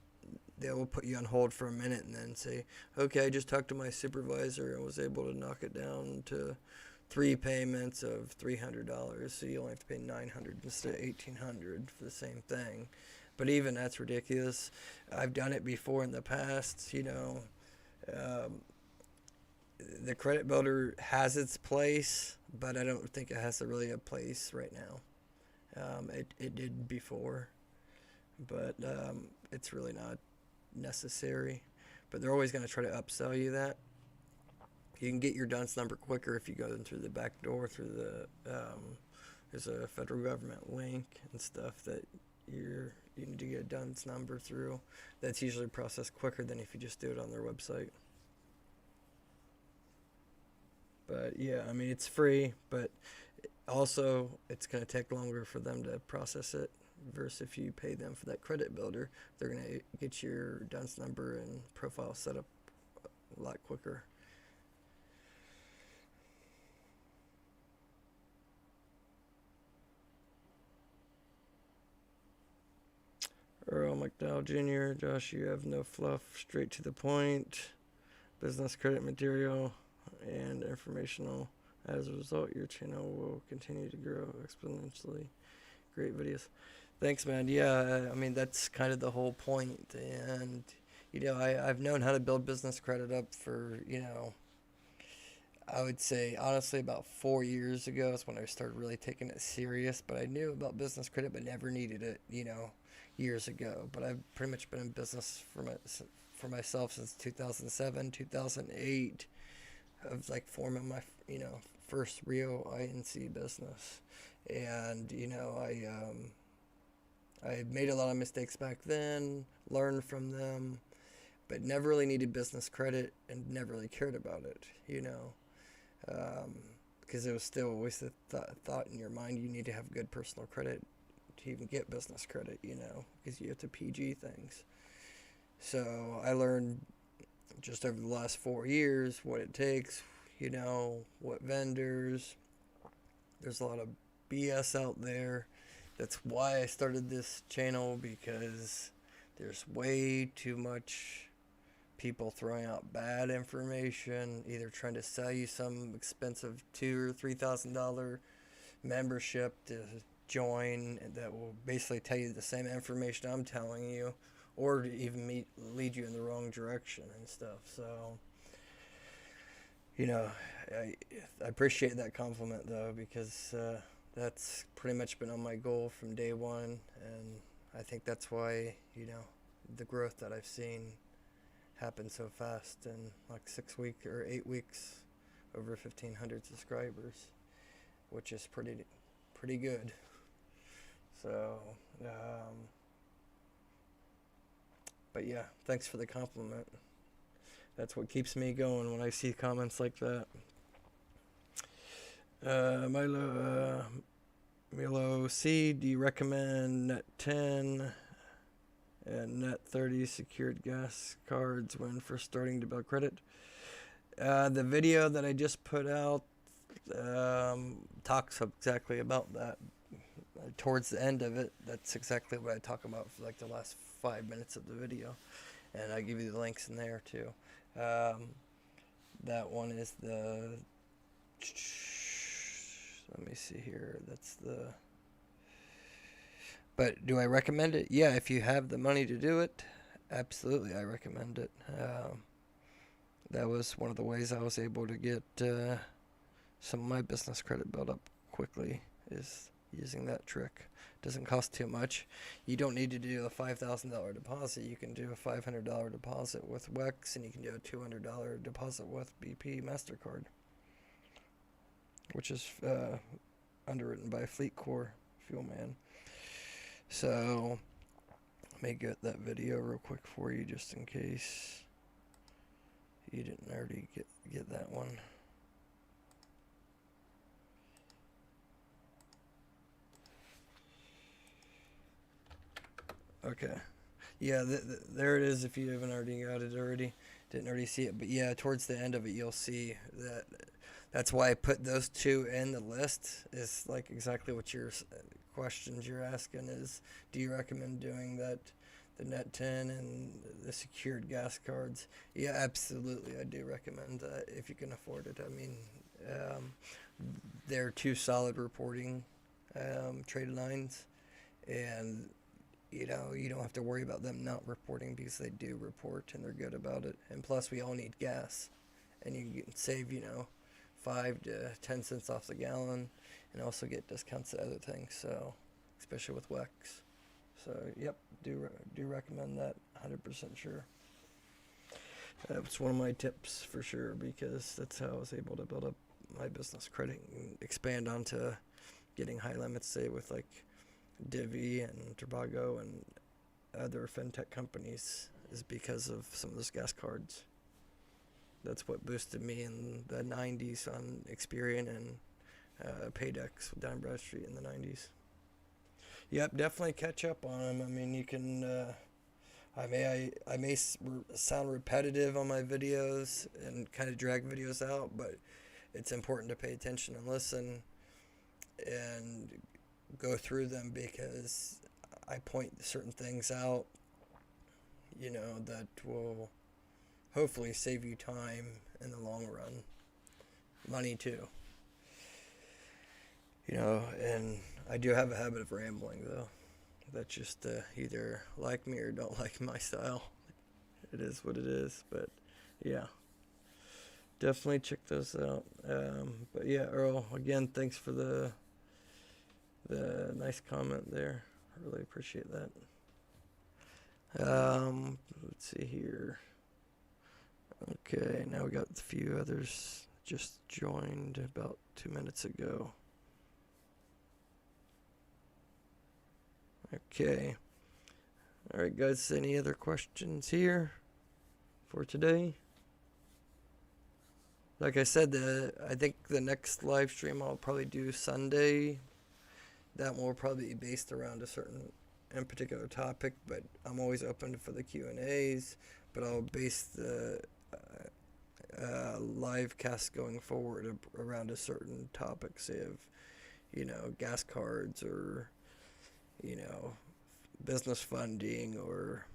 they will put you on hold for a minute and then say, okay, I just talked to my supervisor and was able to knock it down to 3 payments of $300, so you only have to pay $900 instead of $1,800 for the same thing. But even that's ridiculous. I've done it before in the past, the credit builder has its place, but I don't think it has really a place right now. It did before, but it's really not necessary. But they're always going to try to upsell you that. You can get your DUNS number quicker if you go in through the back door, through there's a federal government link and stuff that you need to get a DUNS number through. That's usually processed quicker than if you just do it on their website. But yeah, I mean, it's free, but also it's going to take longer for them to process it versus if you pay them for that credit builder. They're going to get your DUNS number and profile set up a lot quicker. Earl McDowell Jr., Josh, you have no fluff, straight to the point, business credit material, and informational. As a result, your channel will continue to grow exponentially. Great videos. Thanks, man. Yeah, I mean, that's kind of the whole point. And, I've known how to build business credit up for, I would say, honestly, about 4 years ago is when I started really taking it serious. But I knew about business credit, but never needed it, years ago. But I've pretty much been in business for myself since 2007, 2008. Of like forming my, first real INC business. And, I made a lot of mistakes back then, learned from them, but never really needed business credit and never really cared about it, because it was still always the thought in your mind you need to have good personal credit to even get business credit, because you have to PG things. So I learned just over the last 4 years what it takes, what vendors. There's a lot of BS out there. That's why I started this channel, because there's way too much people throwing out bad information, either trying to sell you some expensive $2,000 or $3,000 membership to join that will basically tell you the same information I'm telling you, or to even lead you in the wrong direction and stuff. So, I appreciate that compliment, though, because that's pretty much been on my goal from day one, and I think that's why, the growth that I've seen happen so fast in like 6 weeks or 8 weeks, over 1,500 subscribers, which is pretty good. So, but yeah, thanks for the compliment. That's what keeps me going when I see comments like that. Milo C, do you recommend Net 10 and Net 30 secured gas cards when first starting to build credit? The video that I just put out talks exactly about that. Towards the end of it, that's exactly what I talk about for like the last 5 minutes of the video, and I give you the links in there too. That one is the, let me see here, but do I recommend it? Yeah, if you have the money to do it, absolutely I recommend it. That was one of the ways I was able to get some of my business credit built up quickly, is using that trick. Doesn't cost too much. You don't need to do a $5,000 deposit. You can do a $500 deposit with WEX, and you can do a $200 deposit with BP MasterCard, which is underwritten by FleetCor Fuelman. So let me get that video real quick for you, just in case you didn't already get that one. Okay. Yeah, there it is if you haven't already got it already. Didn't already see it. But yeah, towards the end of it, you'll see that. That's why I put those two in the list, is like exactly what your questions you're asking is, do you recommend doing that, the Net 10 and the secured gas cards? Yeah, absolutely. I do recommend that if you can afford it. I mean, they're two solid reporting trade lines, and you don't have to worry about them not reporting, because they do report and they're good about it. And plus, we all need gas and you can save 5 to 10 cents off the gallon, and also get discounts at other things. So, especially with Wex. So, yep, do recommend that. 100% sure. That's one of my tips for sure, because that's how I was able to build up my business credit and expand onto getting high limits, say with like Divvy and Trivago and other fintech companies, is because of some of those gas cards. That's what boosted me in the 90s on Experian and Paydex with Dun and Bradstreet in the 90s. Yep, definitely catch up on them. I mean, you can. I may sound repetitive on my videos and kind of drag videos out, but it's important to pay attention and listen and go through them, because I point certain things out, that will hopefully save you time in the long run. Money too. And I do have a habit of rambling though. That's just either like me or don't like my style. It is what it is, but yeah. Definitely check those out. But yeah, Earl, again, thanks for the nice comment there. I really appreciate that. Let's see here. Okay, now we got a few others just joined about 2 minutes ago. Okay. All right, guys, any other questions here for today? Like I said, I think the next live stream I'll probably do Sunday. That one will probably be based around a certain and particular topic, but I'm always open for the Q&As. But I'll base the live cast going forward around a certain topic, say of, gas cards, or, business funding, or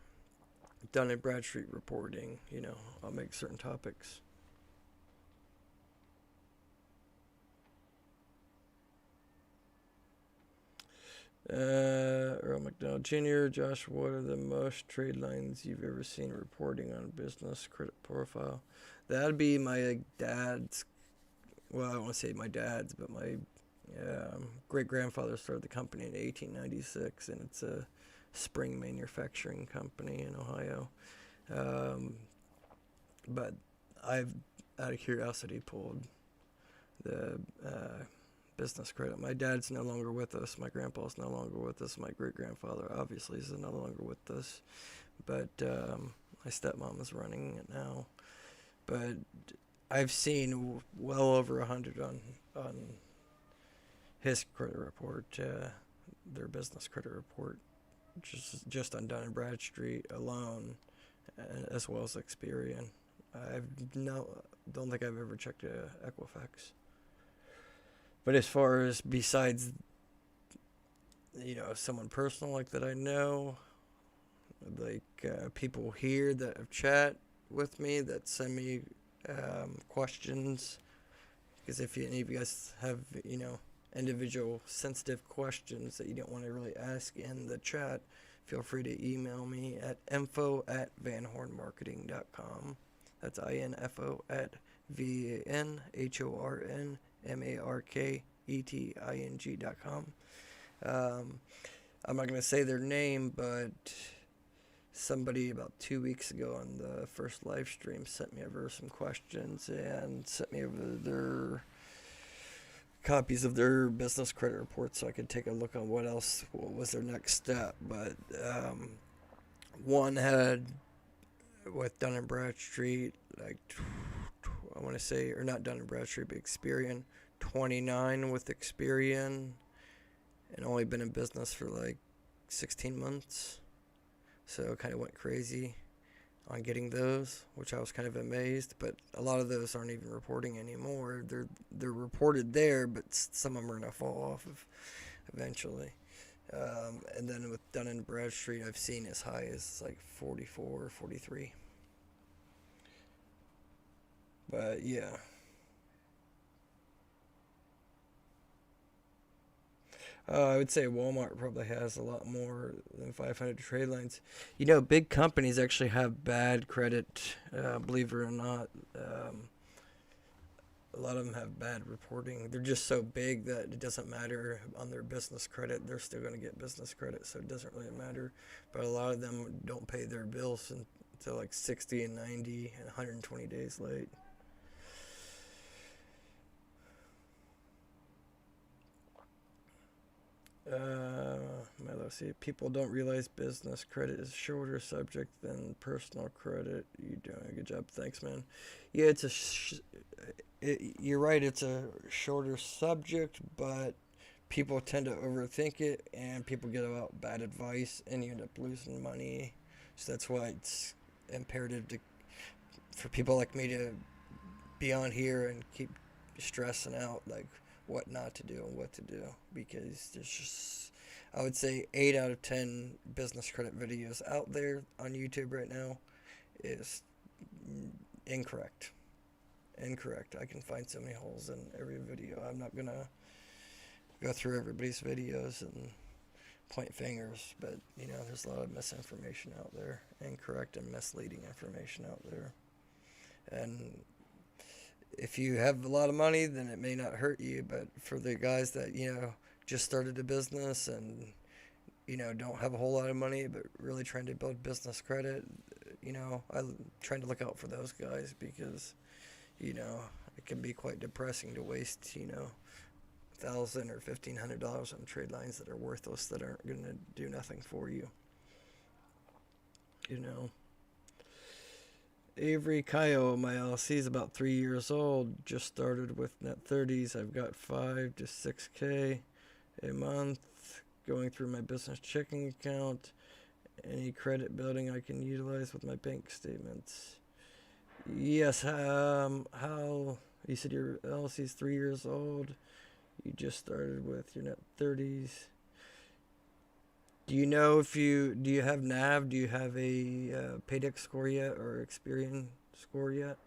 Dun and Bradstreet reporting. I'll make certain topics. Earl McDonald Jr., Josh, what are the most trade lines you've ever seen reporting on business credit profile? That'd be my dad's, well, I don't want to say my dad's, but my great-grandfather started the company in 1896, and it's a spring manufacturing company in Ohio. But I've, out of curiosity, pulled the business credit. My dad's no longer with us. My grandpa's no longer with us. My great-grandfather obviously is no longer with us. But my stepmom is running it now. But I've seen well over 100 on his credit report, their business credit report, just on Dun and Bradstreet alone, as well as Experian. Don't think I've ever checked Equifax. But as far as besides, someone personal like that I know, like people here that have chat with me, that send me questions, because if any of you guys have, individual sensitive questions that you don't want to really ask in the chat, feel free to email me at info@vanhornmarketing.com. That's INFO@VANHORNMARKETING.com. I'm not going to say their name, but somebody about 2 weeks ago on the first live stream sent me over some questions and sent me over their copies of their business credit report so I could take a look on what was their next step. But one had, with Dun and Bradstreet, like, I want to say, or not Dun and Bradstreet, but Experian, 29 with Experian, and only been in business for like 16 months. So kind of went crazy on getting those, which I was kind of amazed. But a lot of those aren't even reporting anymore. They're reported there, but some of them are going to fall off eventually. And then with Dun and Bradstreet, I've seen as high as like 44 or 43. But yeah. I would say Walmart probably has a lot more than 500 trade lines. Big companies actually have bad credit, believe it or not. lot of them have bad reporting. They're just so big that it doesn't matter on their business credit. They're still going to get business credit, so it doesn't really matter. But a lot of them don't pay their bills until like 60 and 90 and 120 days late. Let's see. People don't realize business credit is a shorter subject than personal credit. You doing a good job. Thanks, man. Yeah, you're right. It's a shorter subject, but people tend to overthink it, and people get about bad advice, and you end up losing money. So that's why it's imperative for people like me to be on here and keep stressing out like what not to do and what to do, because there's just, I would say 8 out of 10 business credit videos out there on YouTube right now is incorrect. I can find so many holes in every video. I'm not gonna go through everybody's videos and point fingers, but there's a lot of misinformation out there, incorrect and misleading information out there. And if you have a lot of money, then it may not hurt you, but for the guys that just started a business and don't have a whole lot of money but really trying to build business credit, I'm trying to look out for those guys, because it can be quite depressing to waste $1,000 or $1,500 on trade lines that are worthless, that aren't going to do nothing for you. Avery Kyle, my LLC is about 3 years old. Just started with net 30s. I've got 5 to 6K a month going through my business checking account. Any credit building I can utilize with my bank statements. Yes. How you said your LLC is 3 years old. You just started with your net 30s. Do you know do you have NAV? Do you have a Paydex score yet, or Experian score yet?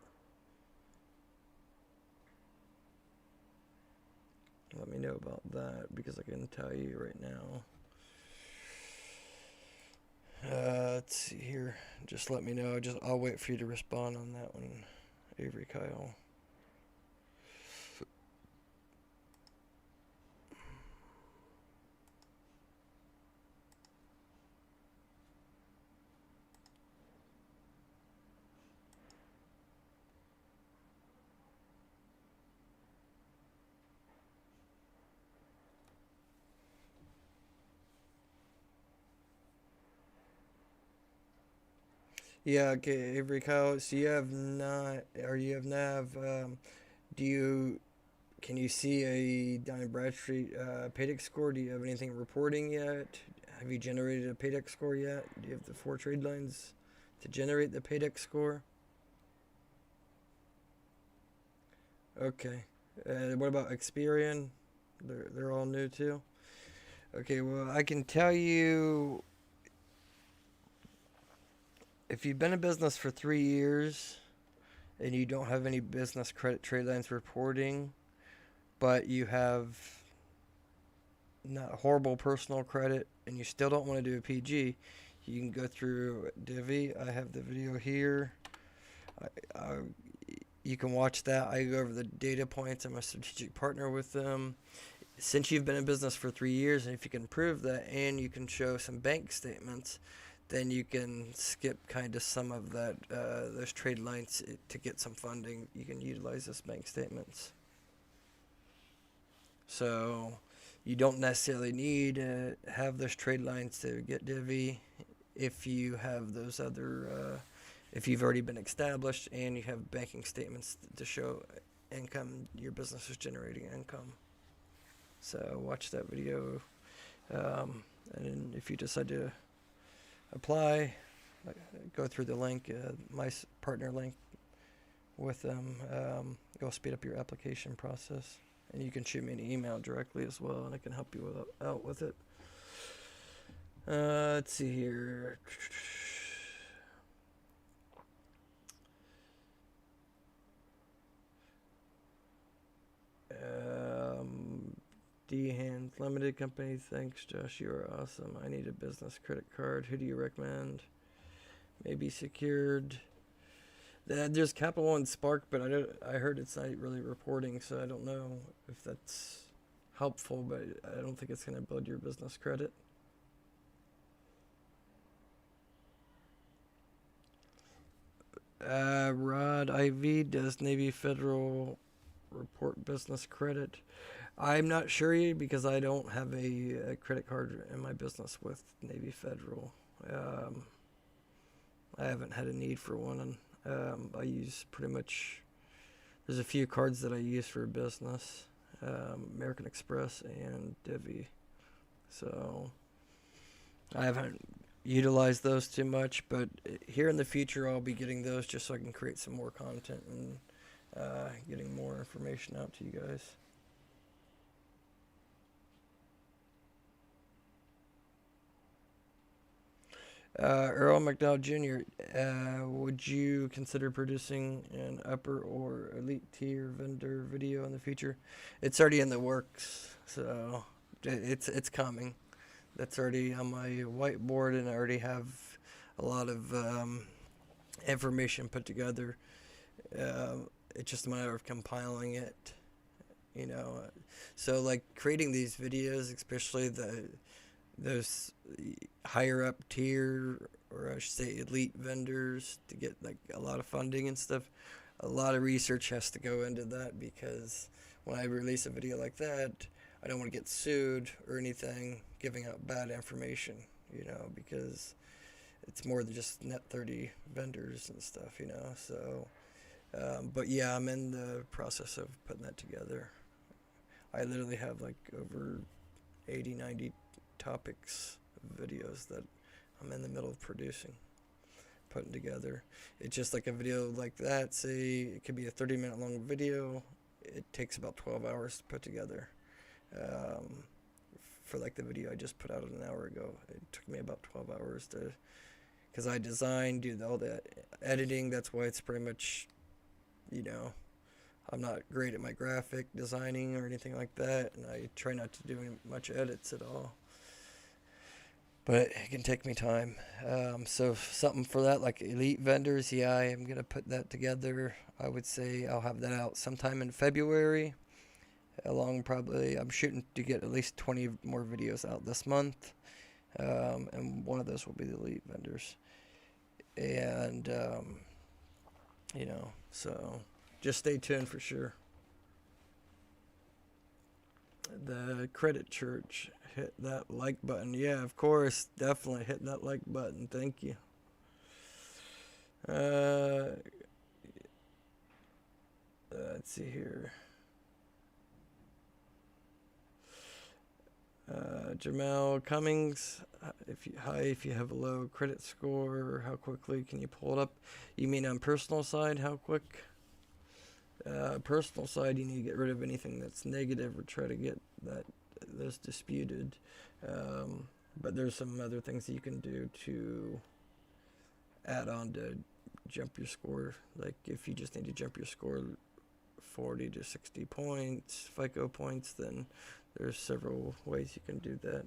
Let me know about that, because I can tell you right now. Let's see here. Just let me know. I'll wait for you to respond on that one, Avery Kyle. Yeah, okay, Avery Kyle. So you have not, or you have NAV. Can you see a Dun and Bradstreet Paydex score? Do you have anything reporting yet? Have you generated a Paydex score yet? Do you have the 4 trade lines to generate the Paydex score? Okay. What about Experian? They're all new too. Okay, well, I can tell you, if you've been in business for 3 years and you don't have any business credit trade lines reporting, but you have not horrible personal credit and you still don't want to do a PG, you can go through Divvy. I have the video here. You can watch that. I go over the data points. I'm a strategic partner with them. Since you've been in business for 3 years, and if you can prove that and you can show some bank statements, then you can skip kind of some of that those trade lines to get some funding. You can utilize those bank statements. So you don't necessarily need to have those trade lines to get Divvy if you have those other, if you've already been established and you have banking statements to show income, your business is generating income. So watch that video, and if you decide to apply, go through the link, my partner link with them. It'll speed up your application process, and you can shoot me an email directly as well, and I can help you out with it. Let's see here. D-Hands Limited Company. Thanks, Josh. You are awesome. I need a business credit card. Who do you recommend? Maybe secured. There's Capital One Spark, but I heard it's not really reporting, so I don't know if that's helpful. But I don't think it's going to build your business credit. Rod IV, does Navy Federal report business credit? I'm not sure because I don't have a credit card in my business with Navy Federal. Um, I haven't had a need for one. I use pretty much. There's a few cards that I use for business, American Express and Divvy. So I haven't utilized those too much, but here in the future I'll be getting those just so I can create some more content and getting more information out to you guys. Earl McDowell Jr., would you consider producing an upper or elite tier vendor video in the future? It's already in the works, so it's coming. That's already on my whiteboard, and I already have a lot of information put together. It's just a matter of compiling it, you know. So like creating these videos, especially those higher up tier, or I should say elite vendors, to get like a lot of funding and stuff. A lot of research has to go into that, because when I release a video like that, I don't want to get sued or anything giving out bad information, because it's more than just net 30 vendors and stuff, So, but yeah, I'm in the process of putting that together. I literally have like over 80, 90 topics, videos that I'm in the middle of putting together. It's just like a video like that, say it could be a 30-minute long video. It takes about 12 hours to put together. For like the video I just put out an hour ago, it took me about 12 hours because I design, do all that editing. That's why it's pretty much, I'm not great at my graphic designing or anything like that, and I try not to do much edits at all. But it can take me time. So something for that, like elite vendors, yeah, I am going to put that together. I would say I'll have that out sometime in February. I'm shooting to get at least 20 more videos out this month. And one of those will be the elite vendors. And, so just stay tuned for sure. The Credit Church, hit that like button. Yeah, of course, definitely hit that like button. Thank you. Let's see here. Jamal Cummings, if you have a low credit score, how quickly can you pull it up? You mean on personal side, how quick? Personal side, you need to get rid of anything that's negative or try to get those disputed. But there's some other things that you can do to add on to jump your score. Like if you just need to jump your score 40 to 60 points, FICO points, then there's several ways you can do that.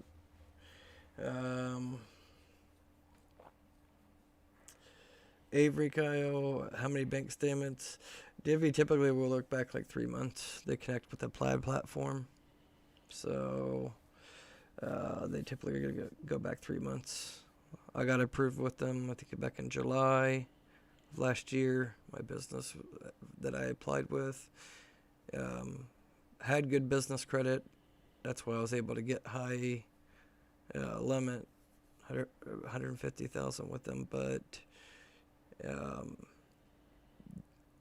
Avery Kyle, how many bank statements? Divvy typically will look back like 3 months. They connect with the Plaid platform. So they typically are going to go back 3 months. I got approved with them, I think, back in July of last year. My business that I applied with had good business credit. That's why I was able to get high limit, 150,000 with them. But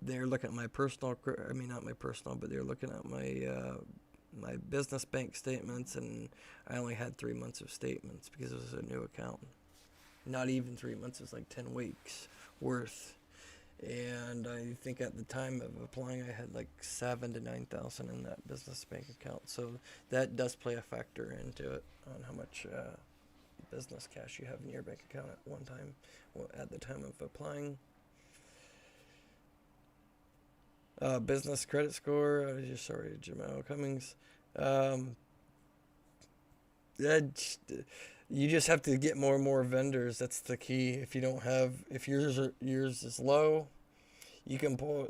they're looking at my personal, not my personal, but they're looking at my business bank statements, and I only had 3 months of statements because it was a new account. Not even 3 months, it was like 10 weeks worth. And I think at the time of applying, I had like 7,000 to 9,000 in that business bank account. So that does play a factor into it, on how much business cash you have in your bank account at one time, at the time of applying. Business credit score, Jamal Cummings. You just have to get more and more vendors. That's the key. If yours is low, You can pull.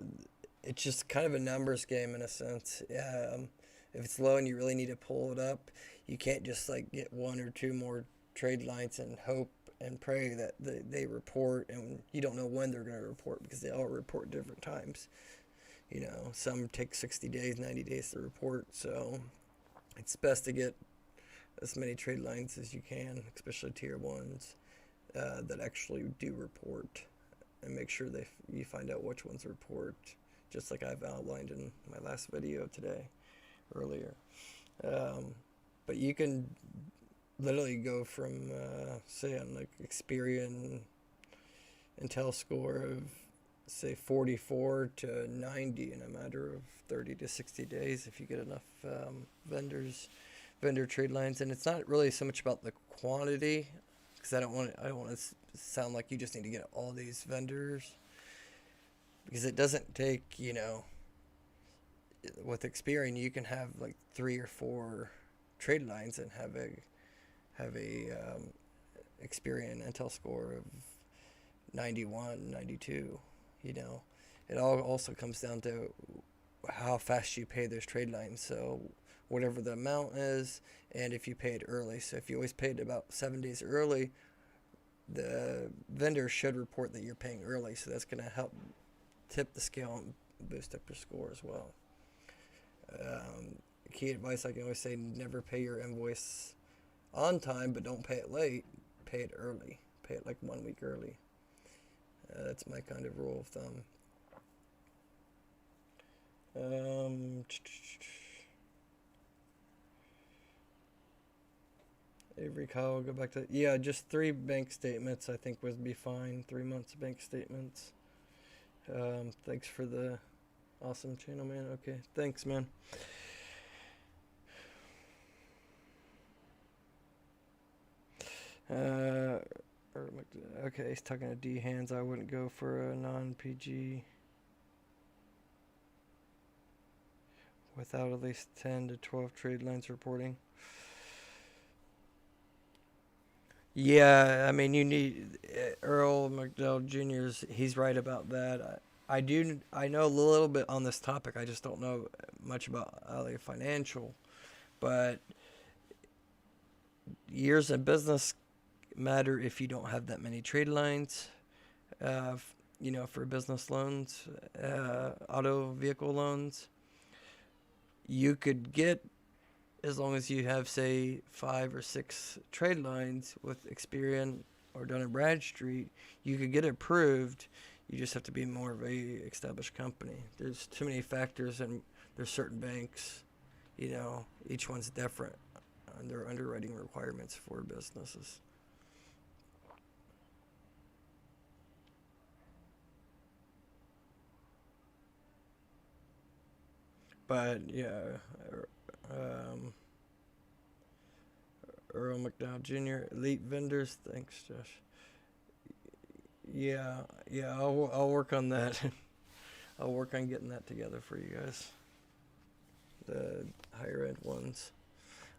It's just kind of a numbers game in a sense. If it's low and you really need to pull it up, you can't just like get one or two more trade lines and hope and pray that they report, and you don't know when they're going to report because they all report different times. Some take 60 days, 90 days to report, so it's best to get as many trade lines as you can, especially tier ones that actually do report, and make sure you find out which ones report, just like I've outlined in my last video today earlier. But you can literally go from say on like Experian Intel score of say 44 to 90 in a matter of 30 to 60 days if you get enough vendor trade lines. And it's not really so much about the quantity, because I don't want to sound like you just need to get all these vendors, because it doesn't take, with Experian you can have like 3 or 4 trade lines and have a Experian Intel score of 91, 92. It all also comes down to how fast you pay those trade lines. So whatever the amount is, and if you pay it early. So if you always paid about 7 days early, the vendor should report that you're paying early. So that's going to help tip the scale and boost up your score as well. Key advice I can always say: never pay your invoice on time, but don't pay it late. Pay it early. Pay it like 1 week early. That's my kind of rule of thumb. Avery Kyle, go back to... Yeah, just 3 bank statements I think would be fine. 3 months of bank statements. Thanks for the awesome channel, man. Okay, thanks, man. Okay, he's talking to D Hands. I wouldn't go for a non-PG without at least 10 to 12 trade lines reporting. Yeah, I mean, you need Earl McDowell Jr.'s. He's right about that. I know a little bit on this topic. I just don't know much about LA Financial, but years in business matter if you don't have that many trade lines, for business loans, auto vehicle loans. You could get, as long as you have, say, 5 or 6 trade lines with Experian or Dun and Bradstreet, you could get approved. You just have to be more of a established company. There's too many factors, and there's certain banks, each one's different on their underwriting requirements for businesses. But yeah, Earl McDowell Jr., Elite Vendors. Thanks, Josh. Yeah, I'll work on that. I'll work on getting that together for you guys. The higher end ones.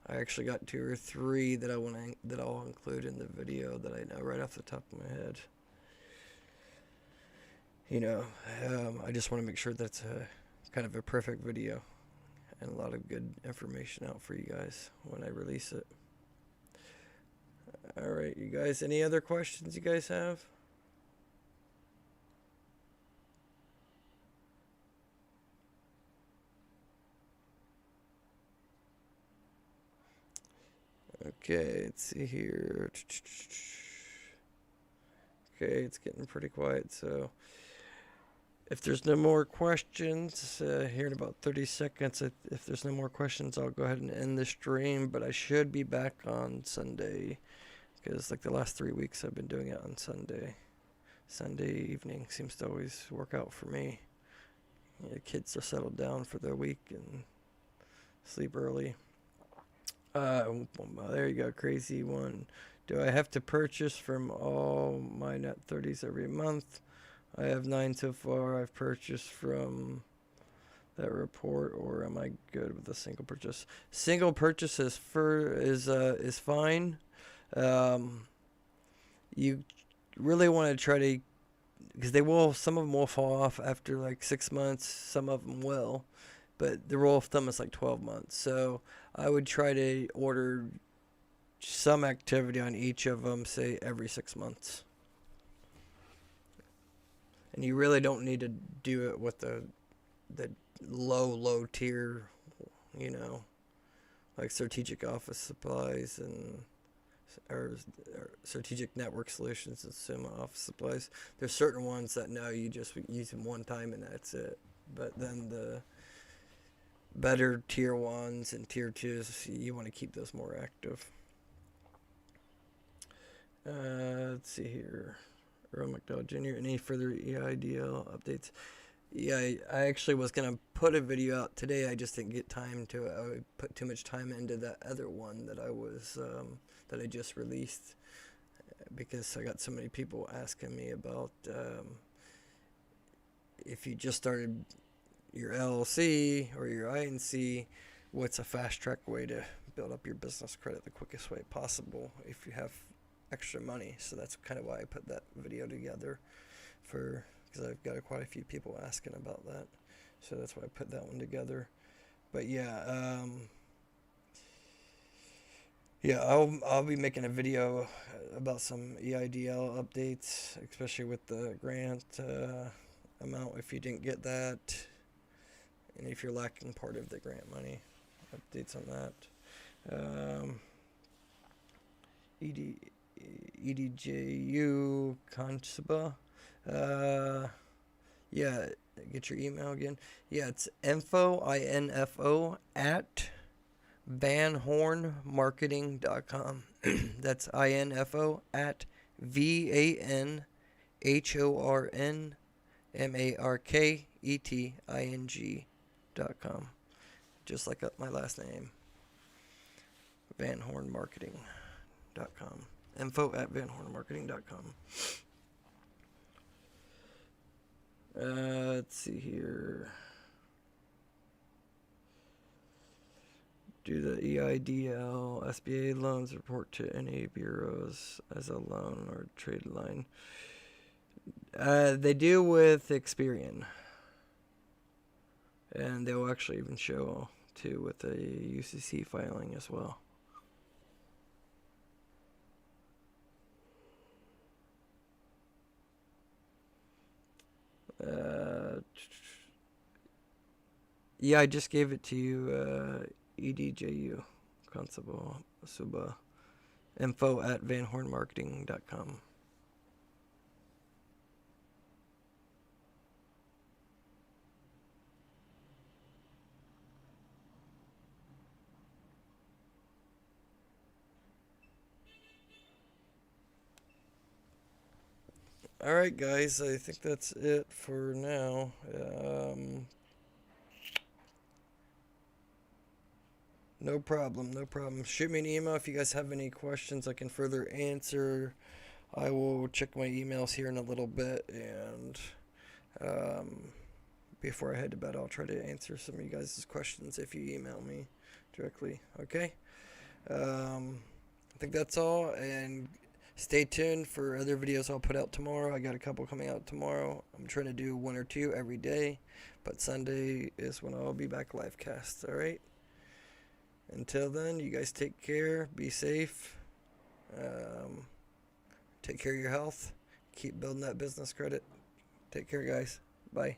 I actually got 2 or 3 that I'll include in the video that I know right off the top of my head. I just want to make sure that's kind of a perfect video and a lot of good information out for you guys when I release it. Alright, you guys, any other questions you guys have? Okay, let's see here. Okay, it's getting pretty quiet, so if there's no more questions, here in about 30 seconds, if there's no more questions, I'll go ahead and end the stream, but I should be back on Sunday, because like the last 3 weeks I've been doing it on Sunday. Sunday evening seems to always work out for me. Kids are settled down for the week and sleep early. There you go, crazy one. Do I have to purchase from all my net 30s every month? I have 9 so far. I've purchased from that report, or am I good with a single purchase? Single purchase is fine. You really want to try to because they will, some of them will fall off after like 6 months, some of them will, but the rule of thumb is like 12 months. So I would try to order some activity on each of them, say every 6 months. And you really don't need to do it with the low tier, you know, like strategic office supplies and or strategic network solutions and Summa office supplies. There's certain ones that no, you just use them one time and that's it. But then the better tier ones and tier twos, you want to keep those more active. Let's see here. Earl McDowell Jr. Any further EIDL updates? Yeah, I actually was gonna put a video out today. I just didn't get time to it. I put too much time into that other one that I was that I just released because I got so many people asking me about if you just started your LLC or your INC, what's a fast track way to build up your business credit the quickest way possible if you have extra money. So that's kind of why I put that video together, for because I've got quite a few people asking about that. So that's why I put that one together. But yeah, I'll be making a video about some EIDL updates, especially with the grant amount if you didn't get that, and if you're lacking part of the grant money, updates on that. EDJU Consuba. Yeah, get your email again. Yeah, it's info at vanhornmarketing.com. That's info at vanhornmarketing.com. Just like my last name. vanhornmarketing.com. Info at vanhornmarketing.com. Let's see here. Do the EIDL SBA loans report to any bureaus as a loan or trade line? They do with Experian. And they'll actually even show too with a UCC filing as well. Yeah, I just gave it to you, EDJU, Constable Suba, info at vanhornmarketing.com. Alright, guys, I think that's it for now. No problem, no problem. Shoot me an email if you guys have any questions I can further answer. I will check my emails here in a little bit, and before I head to bed, I'll try to answer some of you guys' questions if you email me directly. Okay? I think that's all, and stay tuned for other videos I'll put out tomorrow. I got a couple coming out tomorrow. I'm trying to do 1 or 2 every day, but Sunday is when I'll be back live cast. Alright? Until then, you guys take care, be safe, take care of your health, keep building that business credit. Take care, guys. Bye.